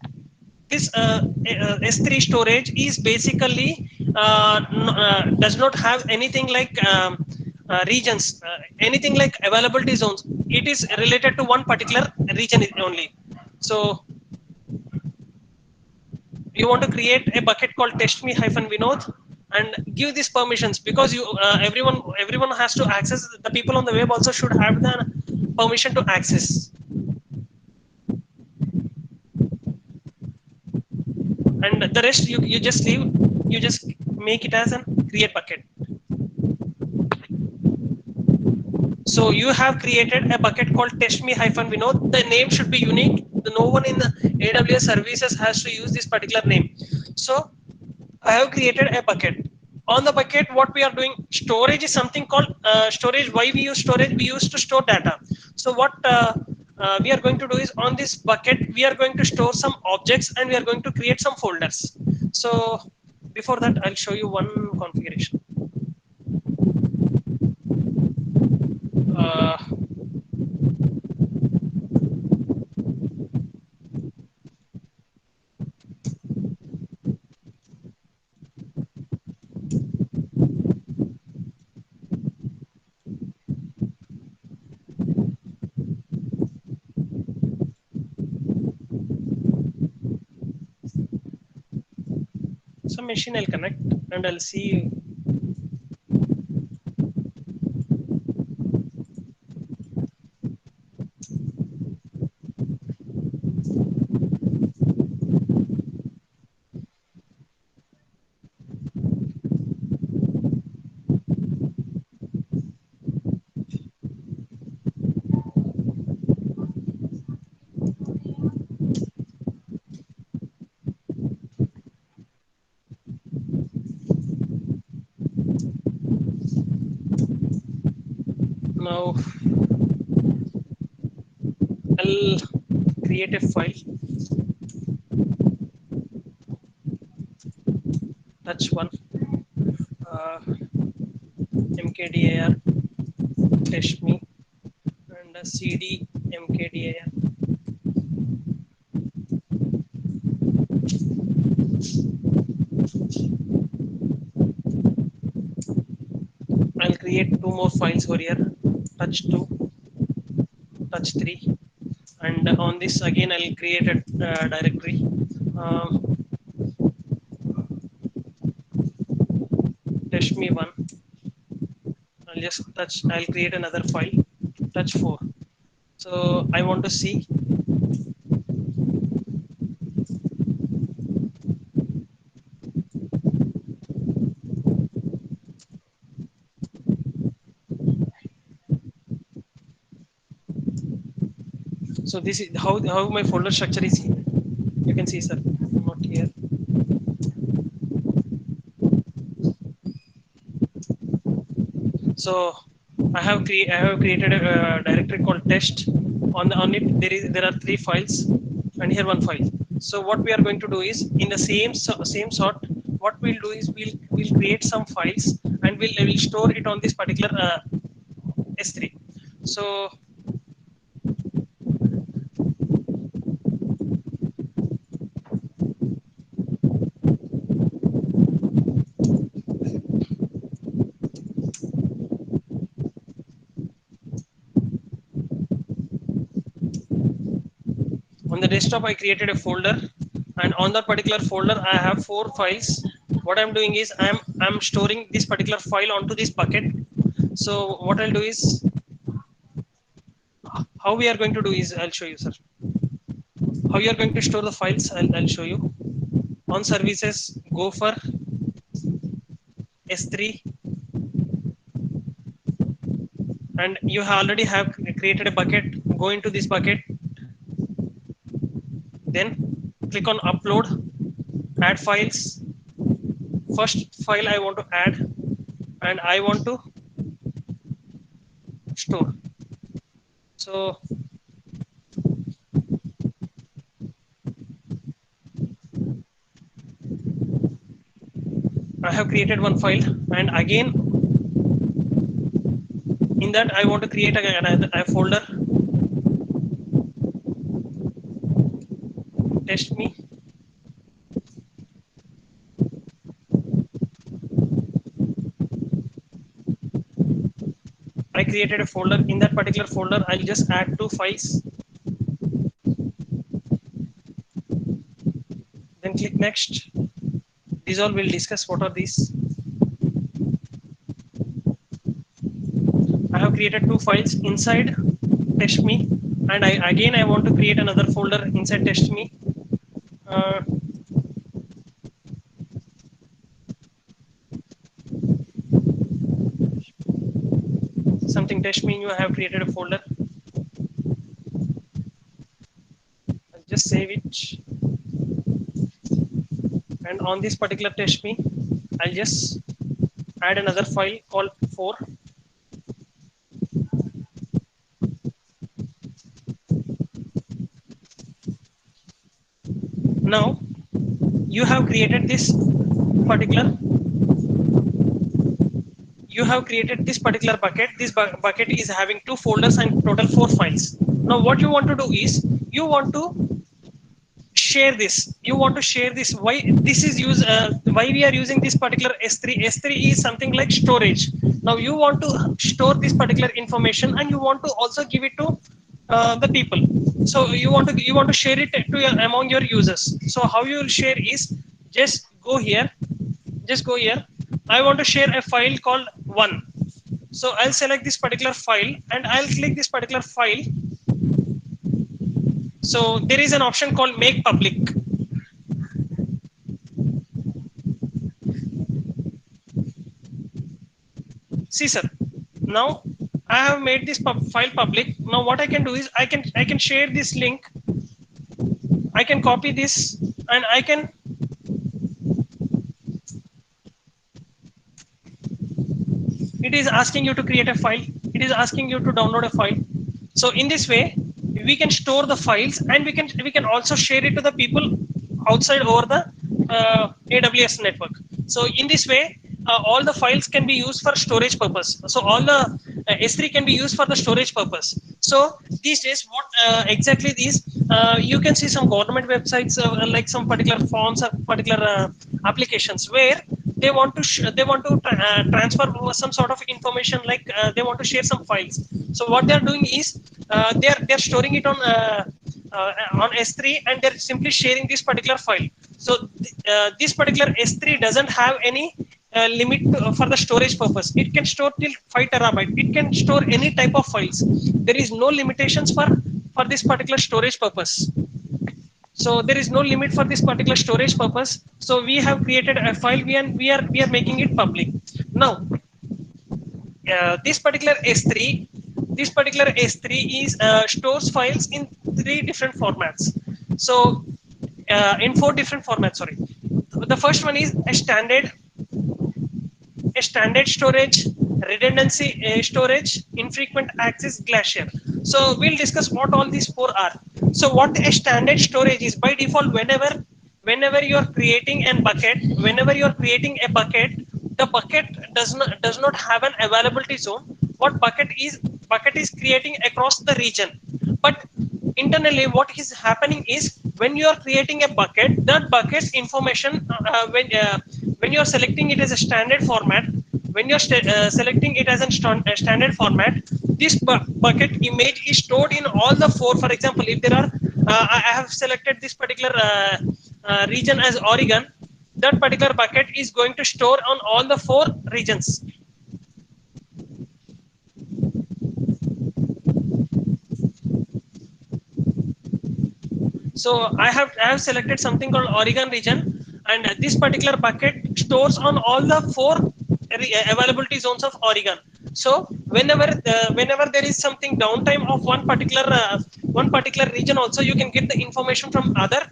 S3 storage is basically does not have anything like regions, anything like availability zones. It is related to one particular region only. So you want to create a bucket called test me hyphen Vinod and give these permissions, because you everyone has to access. The people on the web also should have the permission to access, and the rest you just leave. You just make it as an create bucket. So you have created a bucket called test me hyphen Vinod. The name should be unique. No one in the AWS services has to use this particular name. So I have created a bucket. On the bucket, what we are doing, storage is something called storage. Why we use storage? We use to store data. So what we are going to do is, on this bucket, we are going to store some objects and we are going to create some folders. So before that, I'll show you one configuration. Uh, some machine I'll connect and I'll see. Now I'll create a file. Touch one. Mkdir test me and cd mkdir. I'll create two more files over here. Touch 2, touch 3, and on this again I'll create a directory. Test me 1. I'll create another file. Touch 4. So I want to see. So this is how my folder structure is. You can see, sir, not here. So I have created a directory called test. On it there are 3 files, and here 1 file. So what we are going to do is, in the same sort, what we'll do is we'll create some files and we'll store it on this particular S3. So on the desktop I created a folder, and on that particular folder I have 4 files. What I'm doing is I'm storing this particular file onto this bucket. So what I'll do is, how we are going to do is, I'll show you, sir. How you are going to store the files, I'll show you. On services, go for S3, and you already have created a bucket. Go into this bucket, then click on upload, add files. First file I want to add, and I want to store. So I have created one file, and again in that I want to create a folder. Test me. created a folder. In that particular folder, I'll just add 2 files. Then click next. These all we'll discuss. What are these? I have created 2 files inside test.me, and I want to create another folder inside test.me. Something test.me, I have created a folder. I'll just save it. And on this particular test.me, I'll just add another file called 4. Now you have created this particular bucket. This bucket is having 2 folders and total 4 files. Now what you want to do is you want to share this. Why this is why we are using this particular S3. S3 is something like storage. Now you want to store this particular information, and you want to also give it to the people. So you want to share it to among your users. So how you will share is just go here. I want to share a file called 1. So I'll select this particular file and I'll click this particular file. So there is an option called make public. See, sir, now I have made this file public. Now what I can do is I can share this link. I can copy this and I can it is asking you to create a file. It is asking you to download a file. So in this way, we can store the files, and we can also share it to the people outside over the AWS network. So in this way, all the files can be used for storage purpose. So all the S3 can be used for the storage purpose. So these days, what exactly these you can see some government websites like some particular forms or particular applications where they want to transfer some sort of information, like they want to share some files. So what they are doing is they're storing it on S3, and they're simply sharing this particular file. So this particular S3 doesn't have any limit for the storage purpose. It can store till 5 terabyte. It can store any type of files. There is no limitations for this particular storage purpose. So there is no limit for this particular storage purpose. So we have created a file, we are making it public. Now this particular S3 is stores files in 3 different formats. So in 4 different formats. Sorry, the first one is a standard storage, redundancy storage, infrequent access, glacier. So we'll discuss what all these 4 are. So what a standard storage is, by default, whenever you are creating a bucket, the bucket does not have an availability zone. What bucket is creating across the region. But internally, what is happening is when you are creating a bucket, that bucket's information when you are selecting it as a standard format, when you're selecting it as a standard format, this bucket image is stored in all the 4. For example, if there are, I have selected this particular region as Oregon, that particular bucket is going to store on all the 4 regions. So I have selected something called Oregon region, and this particular bucket stores on all the 4 availability zones of Oregon. So whenever there is something downtime of one particular region, also you can get the information from other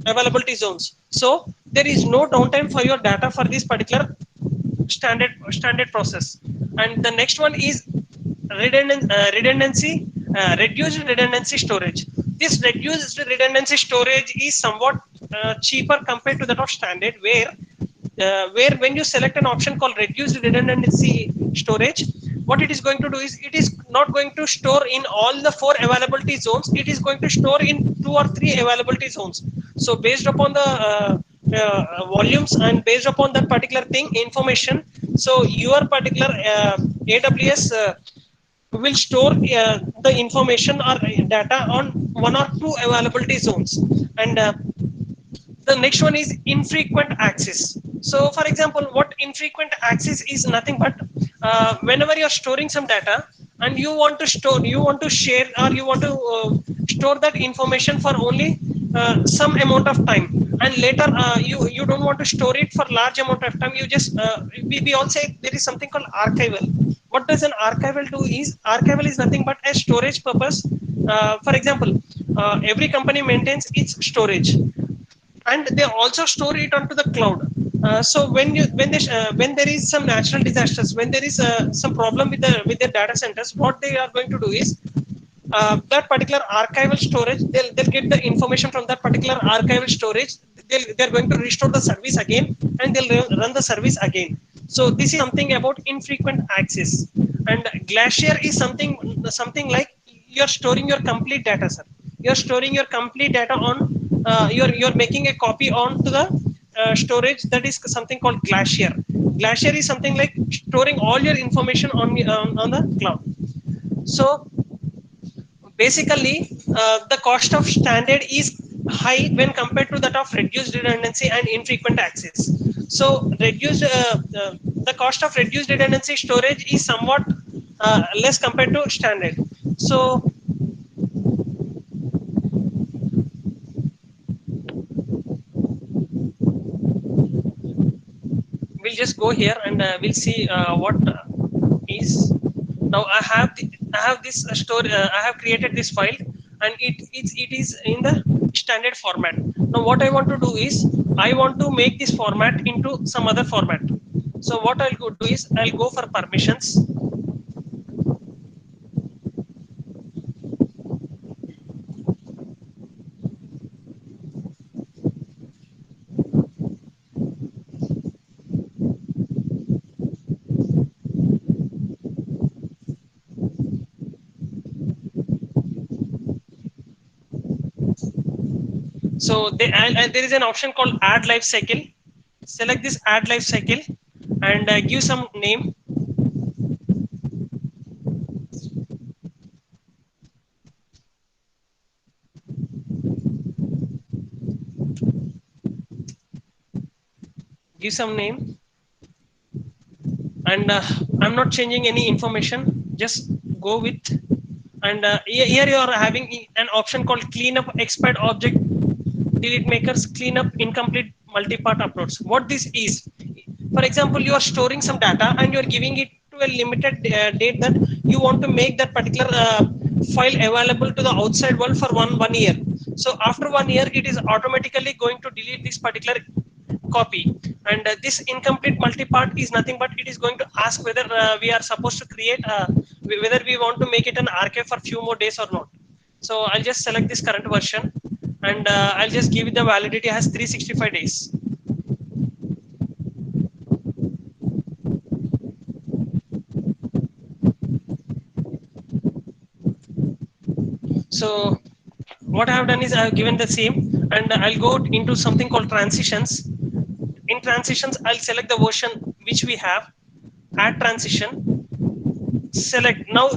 availability zones. So there is no downtime for your data for this particular standard process. And the next one is reduced redundancy storage. This reduced redundancy storage is somewhat cheaper compared to that of standard, where when you select an option called reduced redundancy storage, what it is going to do is it is not going to store in all the 4 availability zones. It is going to store in 2 or 3 availability zones. So based upon the volumes, and based upon that particular thing information, so your particular AWS will store the information or data on one or two availability zones. And the next one is infrequent access. So for example, what infrequent access is nothing but whenever you're storing some data and you want to store, you want to share, or you want to store that information for only some amount of time, and later you don't want to store it for large amount of time. You just we all say there is something called archival. What does an archival do is, archival is nothing but a storage purpose. For example, every company maintains its storage, and they also store it onto the cloud. So when there is some natural disasters, when there is some problem with the data centers, what they are going to do is that particular archival storage, they'll get the information from that particular archival storage. They're going to restore the service again, and they'll run the service again. So this is something about infrequent access. And Glacier is something like you're storing your complete data, sir. You're storing your complete data on you're making a copy onto the storage, that is something called Glacier. Glacier is something like storing all your information on the cloud. So basically, the cost of standard is high when compared to that of reduced redundancy and infrequent access. So the cost of reduced redundancy storage is somewhat less compared to standard. So we'll just go here, and we'll see what is. Now I have this store. I have created this file, and it is in the standard format. Now what I want to do is, I want to make this format into some other format. So what I'll go do is, I'll go for permissions. So there is an option called add life cycle. Select this add life cycle, and give some name. Give some name, and I'm not changing any information. Just go with, and here you are having an option called cleanup expired object delete makers, cleanup incomplete multi-part uploads. What this is, for example, you are storing some data and you're giving it to a limited date, that you want to make that particular file available to the outside world for one year. So after 1 year, it is automatically going to delete this particular copy. And this incomplete multi-part is nothing but it is going to ask whether we are supposed to create whether we want to make it an archive for few more days or not. So I'll just select this current version, and I'll just give it the validity as 365 days. So what I have done is I have given the same, and I'll go into something called transitions. In transitions, I'll select the version which we have, add transition, select. Now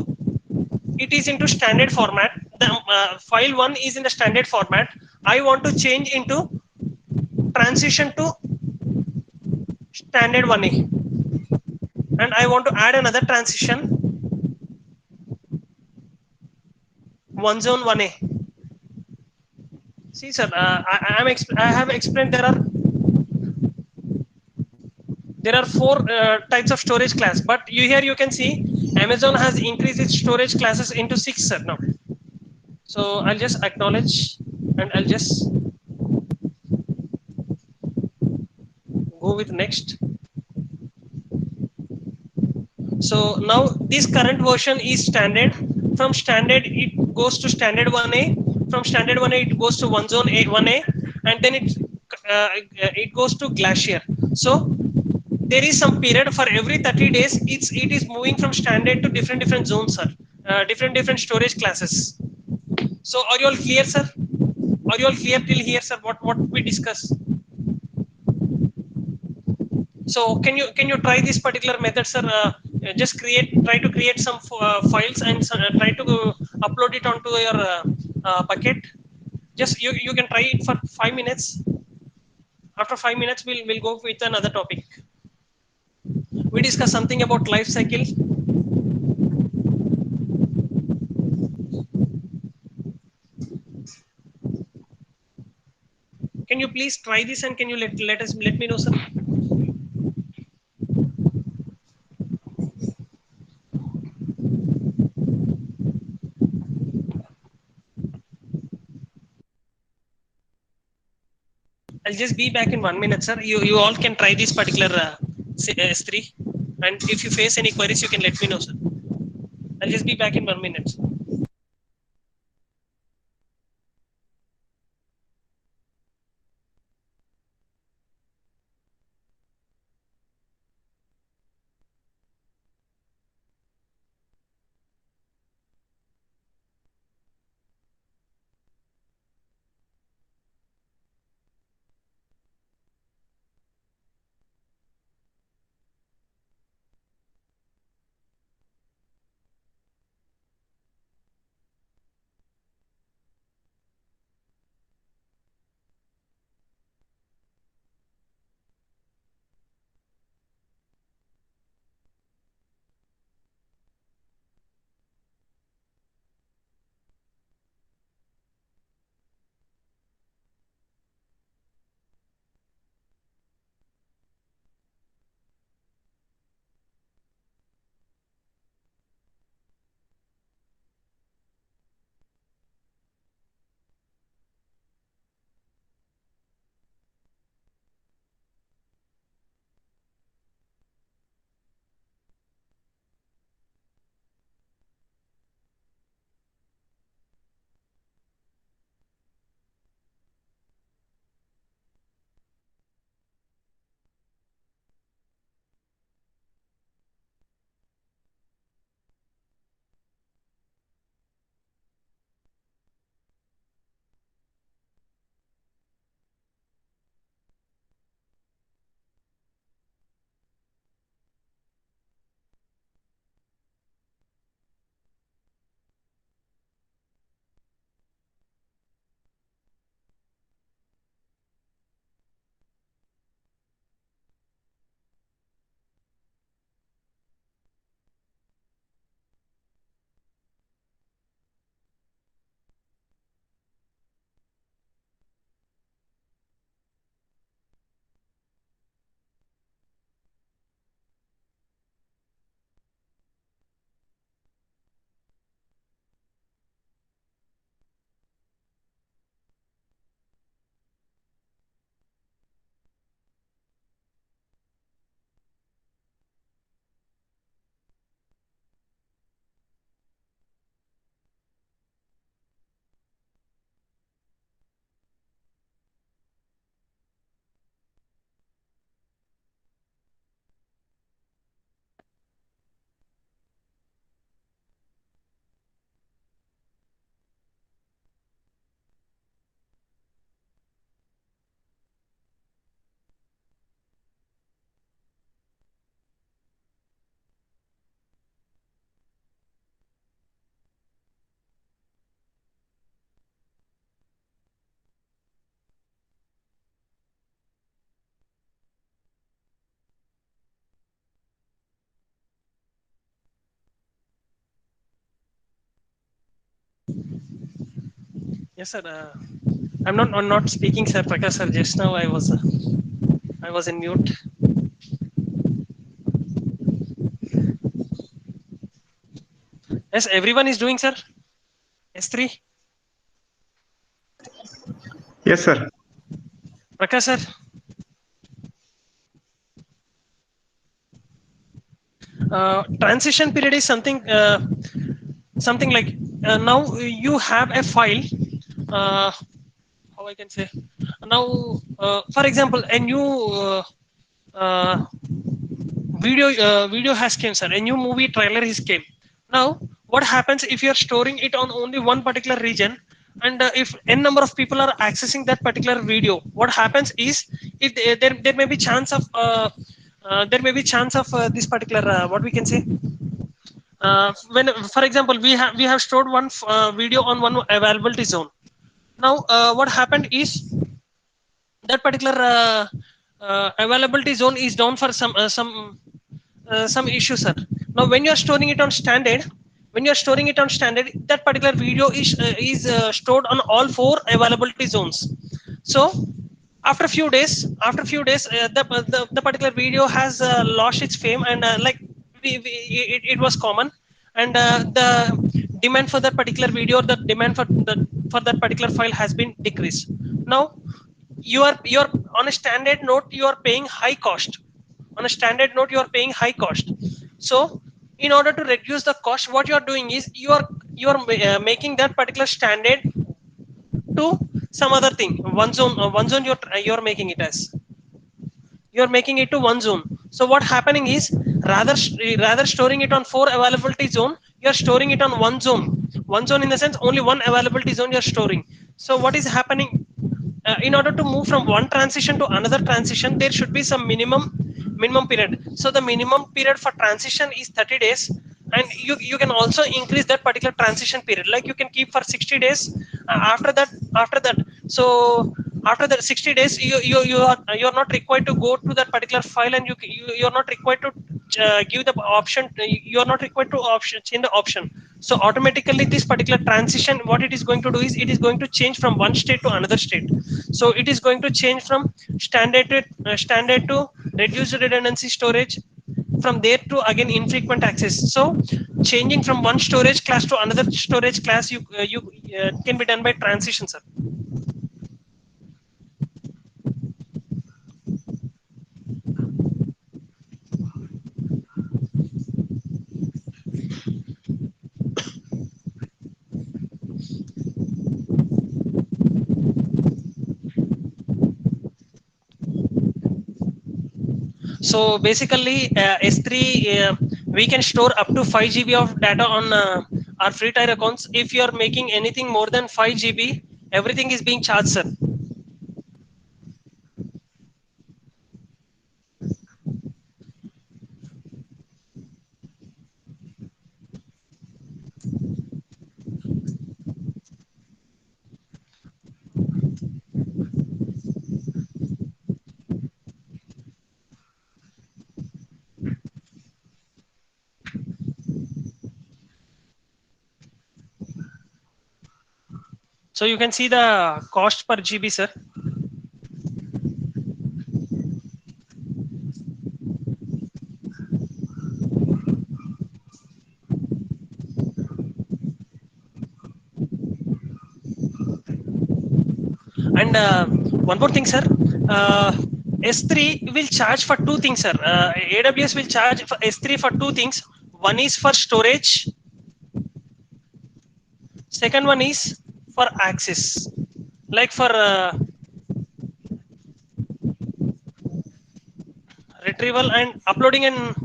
it is into standard format. The file 1 is in the standard format. I want to change into transition to standard 1A, and I want to add another transition, one zone 1A. See, sir, I have explained there are 4 types of storage class, but you can see Amazon has increased its storage classes into 6, sir, now. So I'll just acknowledge, and I'll just go with next. So now this current version is standard. From standard it goes to standard 1A. From standard 1A it goes to one zone 1A, and then it goes to Glacier. So there is some period for every 30 days. It is moving from standard to different zones, sir. Different storage classes. So are you all clear, sir? Are you all clear till here, sir? What we discussed? So can you try this particular method, sir? Just try to create some files and try to upload it onto your bucket. Just you can try it for 5 minutes. After 5 minutes, we'll go with another topic. We discuss something about life cycle. Can you please try this and can you let me know, sir? I'll just be back in 1 minute, sir. You all can try this particular S3, and if you face any queries, you can let me know, sir. I'll just be back in 1 minute. Sir. Yes, sir. I'm not speaking, sir. Prakash, sir. Just now I was in mute. Yes, everyone is doing, sir. S3. Yes, sir. Prakash, sir. Transition period is something like now you have a file. How I can say now, for example, a new uh, video has came, sir. A new movie trailer is came. Now, what happens if you are storing it on only one particular region, and if n number of people are accessing that particular video, what happens is if there may be chance of there may be chance of this particular what we can say. When, for example, we have stored one video on one availability zone. Now, what happened is that particular availability zone is down for some issue, sir. Now, when you are storing it on standard, that particular video is stored on all 4 availability zones. So after few days, the particular video has lost its fame, and like it was common, and the demand for that particular video, the demand for that particular file has been decreased. Now you are on a standard note, you are paying high cost. On a standard note, you are paying high cost. So in order to reduce the cost, what you are doing is you are making that particular standard to some other thing. One zone you're making it as, you're making it to one zone. So what happening is, rather storing it on 4 availability zone, you're storing it on one zone in the sense only one availability zone you're storing. So what is happening, in order to move from one transition to another transition, there should be some minimum period. So the minimum period for transition is 30 days, and you can also increase that particular transition period, like you can keep for 60 days. After that, so after that 60 days, you're not required to go to that particular file, and you're not required to give the option. You're not required to change the option. So automatically this particular transition, what it is going to do is, it is going to change from one state to another state. So it is going to change from standard to reduced redundancy storage, from there to again infrequent access. So changing from one storage class to another storage class, you can be done by transition, sir. So basically, S3, we can store up to 5 GB of data on our free tier accounts. If you are making anything more than 5 GB, everything is being charged, sir. So you can see the cost per GB, sir. And one more thing, sir. S3 will charge for 2 things, sir. AWS will charge for S3 for 2 things. One is for storage. Second one is for access, like for retrieval and uploading and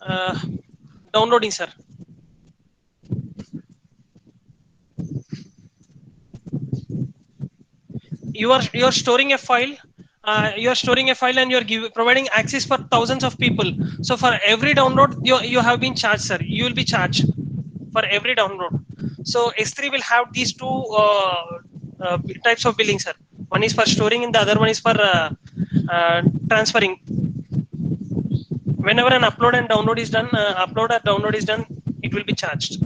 uh, downloading, sir. You're storing a file. And you're providing access for thousands of people. So for every download, you have been charged, sir. You will be charged for every download. So S3 will have these 2 types of billing, sir. One is for storing, and the other one is for transferring. Whenever an upload or download is done, it will be charged.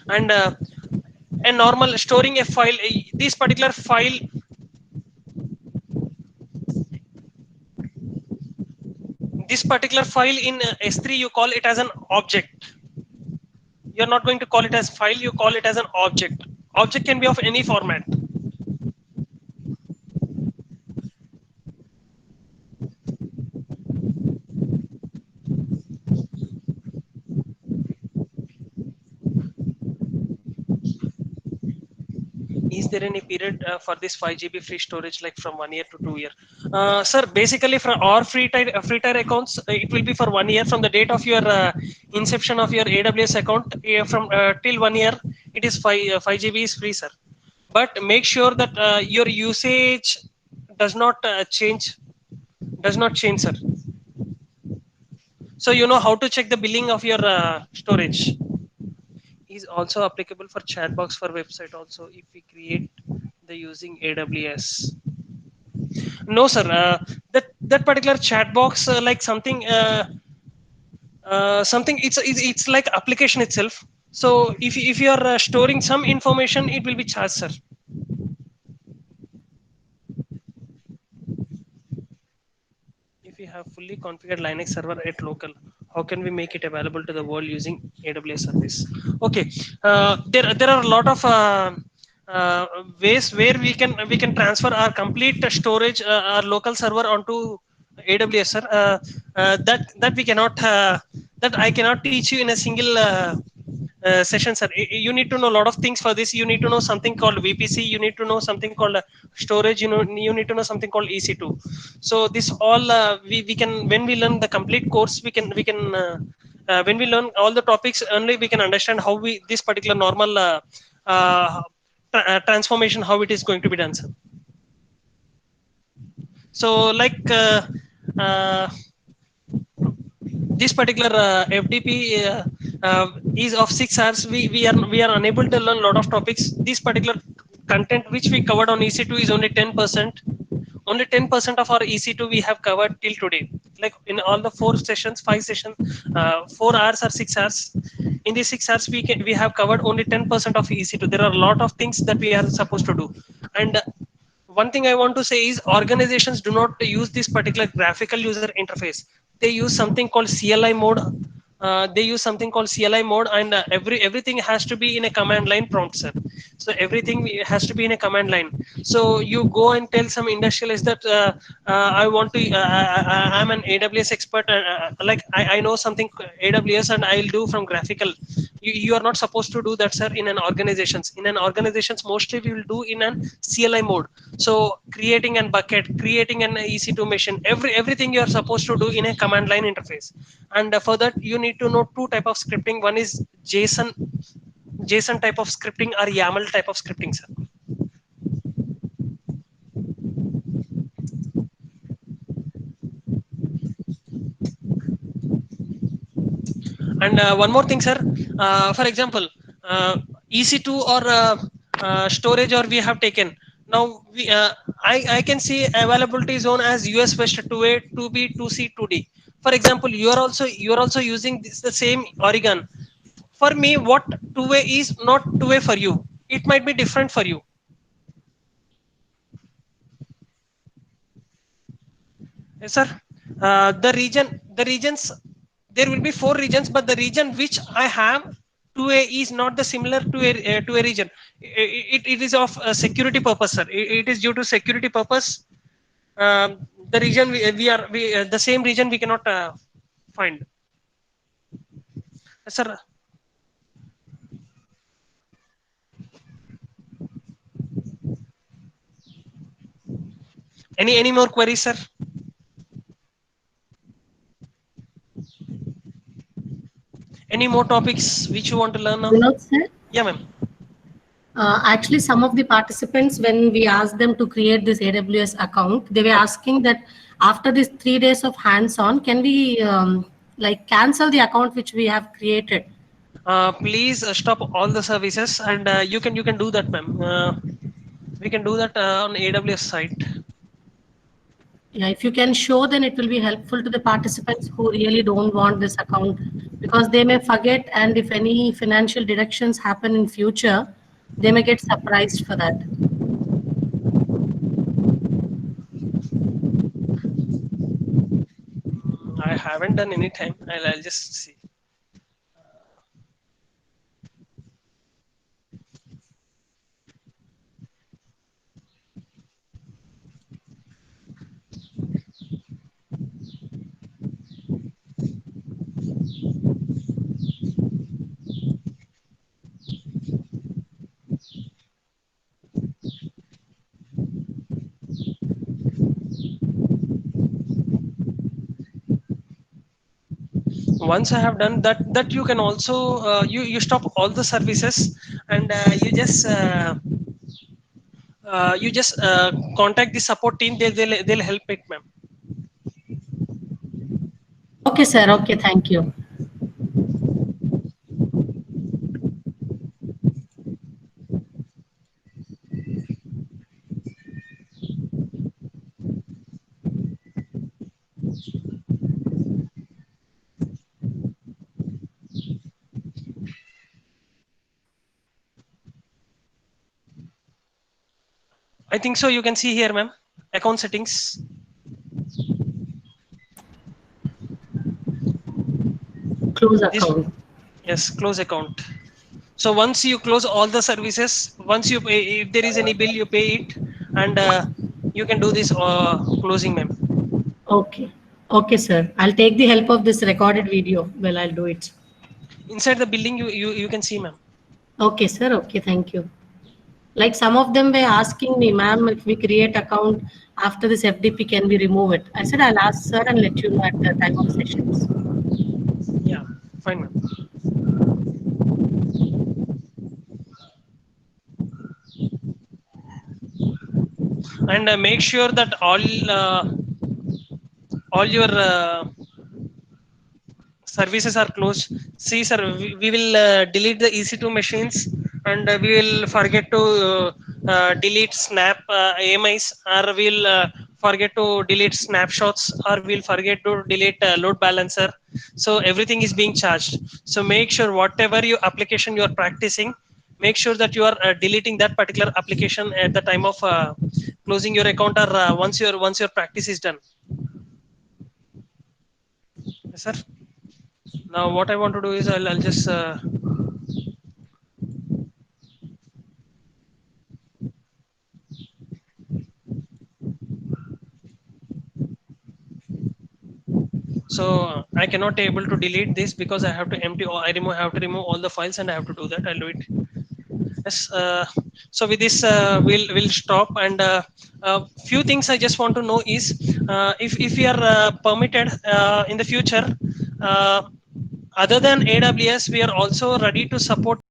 And a normal storing a file, this particular file, in S3, you call it as an object. You're not going to call it as file, you call it as an object. Object can be of any format. Is there any period for this 5 GB free storage, like from 1 year to 2 year? Sir, basically for our free tier accounts, it will be for 1 year from the date of your inception of your AWS account. From till 1 year, it is 5 GB is free, sir. but make sure that your usage does not change, sir. So you know how to check the billing of your storage is also applicable for chat box for website also if we create the using AWS. No, sir. That particular chat box, like something. It's like application itself. So if you are storing some information, it will be charged, sir. If we have fully configured Linux server at local, how can we make it available to the world using AWS service? Okay, there are a lot of uh, ways where we can transfer our complete storage, our local server onto AWS, sir. That we cannot that I cannot teach you in a single session, sir. You need to know a lot of things for this. You need to know something called VPC. You need to know something called storage. You need to know something called EC2. So this all we can, when we learn the complete course, when we learn all the topics, only we can understand how we this particular normal uh, transformation, how it is going to be done, sir. So like uh, this particular FDP is of 6 hours. We are unable to learn a lot of topics. This particular content which we covered on EC2 is only 10%. Only 10% of our EC2 we have covered till today. Like in all the 4 sessions, 5 sessions, 4 hours or 6 hours. In these 6 hours, we have covered only 10% of EC2. There are a lot of things that we are supposed to do, and one thing I want to say is organizations do not use this particular graphical user interface. They use something called CLI mode. And everything has to be in a command line prompt, sir. So everything has to be in a command line. So you go and tell some industrialist that I want to. I'm an AWS expert. Like I know something AWS, and I'll do from graphical. You are not supposed to do that, sir. In an organizations mostly we will do in an CLI mode. So creating an bucket, creating an EC2 machine, everything you are supposed to do in a command line interface. And for that you need to know two type of scripting. One is JSON type of scripting, or YAML type of scripting, sir. And one more thing, sir. For example, EC2 or storage, or we have taken. Now I can see availability zone as US West 2A, 2B, 2C, 2D. For example, you are also using the same Oregon. For me, what two-way is not two-way for you. It might be different for you. Yes, sir. The regions, there will be 4 regions, but the region which I have to a is not the similar to a region. It is of security purpose, sir. It is due to security purpose. The region the same region we cannot find. Yes, sir. Any more queries, sir? Any more topics which you want to learn now? Vinod sir, Yeah, ma'am. actually, some of the participants, when we asked them to create this AWS account, they were asking that after these 3 days of hands-on, can we like cancel the account which we have created? Please stop all the services, and you can do that, ma'am. We can do that on AWS site. Yeah, if you can show, then it will be helpful to the participants who really don't want this account, because they may forget, and if any financial deductions happen in future, they may get surprised for that. I haven't done any time. I'll just see. Once I have done that you can also you stop all the services, and you just You just contact the support team. They'll help it, ma'am. Okay, sir. Okay, thank you. I think so. You can see here, ma'am. Account settings. Close This account. yes, close account. So once you close all the services, once you pay, if there is any bill, you pay it, and you can do this closing, ma'am. Okay. Okay, sir. I'll take the help of this recorded video. Well, I'll do it. Inside the building, you can see, ma'am. Okay, sir. Okay, thank you. Like some of them were asking me, ma'am, if we create account after this FDP, can we remove it? I said, I'll ask sir and let you know at the time of sessions. Yeah, fine, ma'am. And make sure that all your services are closed. See, sir, we will delete the EC2 machines, and we will forget to delete snap AMIs, or we'll forget to delete snapshots, or we'll forget to delete load balancer. So everything is being charged. So make sure whatever your application you are practicing, make sure that you are deleting that particular application at the time of closing your account, or once your practice is done. Yes, sir. Now what I want to do is I'll just so I cannot able to delete this because I have to empty or I have to remove all the files, and I have to do that. I'll do it. Yes. So with this we'll stop, and few things I just want to know is if we are permitted in the future, uh, other than AWS, we are also ready to support